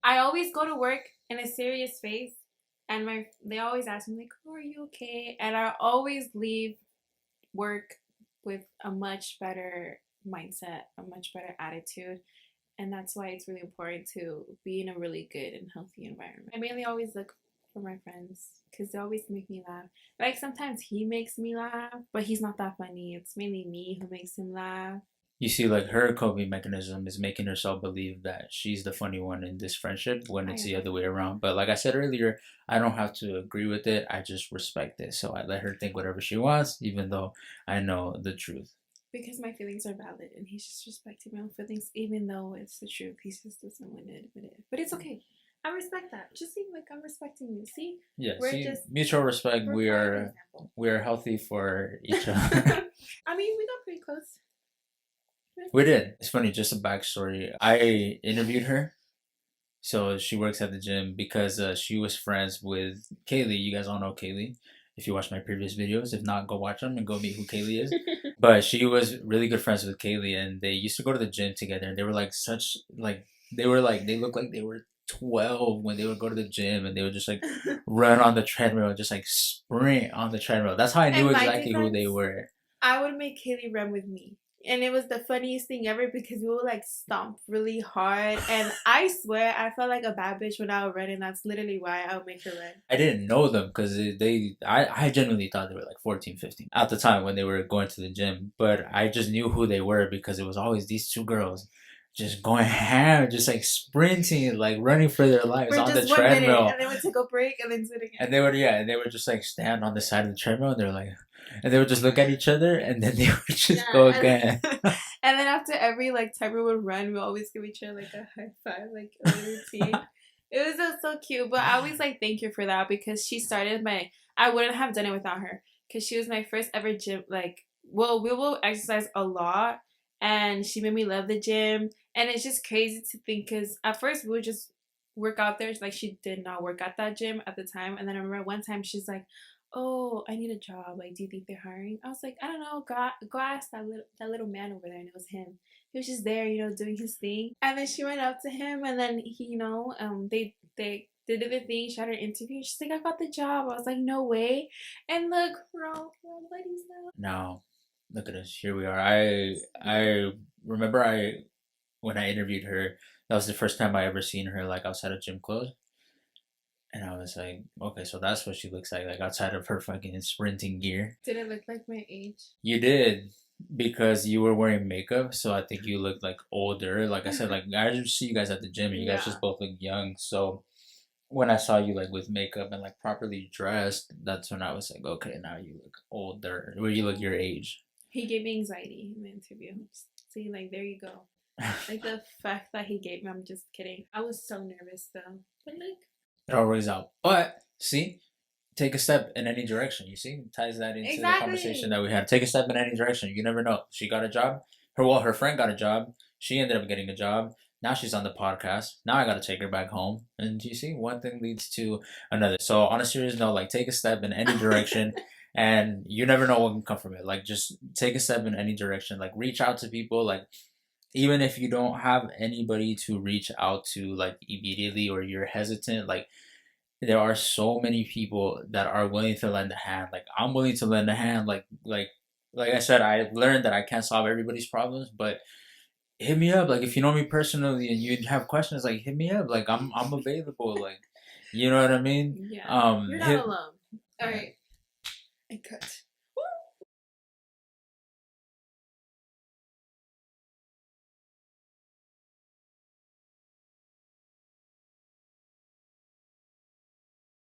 I always go to work in a serious face, and they always ask me like, "Oh, are you okay?" And I always leave work with a much better mindset, a much better attitude. And that's why it's really important to be in a really good and healthy environment. I mainly always look for my friends because they always make me laugh. Like sometimes he makes me laugh, but he's not that funny. It's mainly me who makes him laugh. You see, like her coping mechanism is making herself believe that she's the funny one in this friendship when I it's am the not other way funny. around. But like I said earlier, I don't have to agree with it. I just respect it. So I let her think whatever she wants, even though I know the truth. Because my feelings are valid and he's just respecting my own feelings, even though it's the truth. He just doesn't want to admit it. But it's okay. I respect that. Just see, like, I'm respecting you. See, Yeah, we're see, just, mutual respect. we're We prime are example. we are healthy for each other. I mean, we got pretty close. We did. It's funny, just a backstory. I interviewed her. So she works at the gym because she was friends with Kaylee. You guys all know Kaylee. If you watch my previous videos, if not, go watch them and go meet who Kaylee is. But she was really good friends with Kaylee, and they used to go to the gym together. And they were like such like they looked like they were 12 when they would go to the gym, and they would just like run on the treadmill, just like sprint on the treadmill. That's how I knew In my exactly who they defense, were. I would make Kaylee run with me. And it was the funniest thing ever because we would like stomp really hard. And I swear, I felt like a bad bitch when I would run, and that's literally why I would make her run. I didn't know them because I genuinely thought they were like 14, 15 at the time when they were going to the gym. But I just knew who they were because it was always these two girls just going ham, just like sprinting, like running for their lives For on the just 1 minute, treadmill. and then we take a break and then do it again. And they would, yeah, and they would just like stand on the side of the treadmill and they're like, and they would just look at each other and then they would just Yeah, go and again. and then after every like time we would run, we always give each other like a high five, like a routine. It was just so cute. But I always like thank her for that because she started my. I wouldn't have done it without her because she was my first ever gym. Like, well, we will exercise a lot, and she made me love the gym. And it's just crazy to think because at first we would just work out there. Like she did not work at that gym at the time, and then I remember one time she's like, "Oh, I need a job. Like, do you think they're hiring?" I was like, "I don't know. Go ask that little man over there." And it was him. He was just there, doing his thing. And then she went up to him, and then he, they did the thing. She had her interview. She's like, "I got the job." I was like, "No way!" And look, we're all buddies now. Now, look at us. Here we are. I remember when I interviewed her, that was the first time I ever seen her like outside of gym clothes. And I was like, okay, so that's what she looks like outside of her fucking sprinting gear. Did it look like my age? You did because you were wearing makeup, so I think you looked like older. Like I said, like I just see you guys at the gym, and you guys Yeah. just both look young. So when I saw you like with makeup and like properly dressed, that's when I was like, okay, now you look older, or you look your age. He gave me anxiety in the interview. See, like there you go. Like the fact that he gave me, I'm just kidding. I was so nervous though. But like It all works out. But see, take a step in any direction. You see, ties that into the conversation exactly. that we had. Take a step in any direction. You never know. She got a job. Her friend got a job. She ended up getting a job. Now she's on the podcast. Now I got to take her back home. And you see, one thing leads to another. So on a serious note, like take a step in any direction. And you never know what can come from it. Like just take a step in any direction. Like reach out to people. Like even if you don't have anybody to reach out to like immediately or you're hesitant, like there are so many people that are willing to lend a hand. Like I'm willing to lend a hand. Like I said, I learned that I can't solve everybody's problems, but hit me up. Like if you know me personally and you have questions, like hit me up. Like I'm available. Like you know what I mean? Yeah. You're not Hit alone. All right. I cut.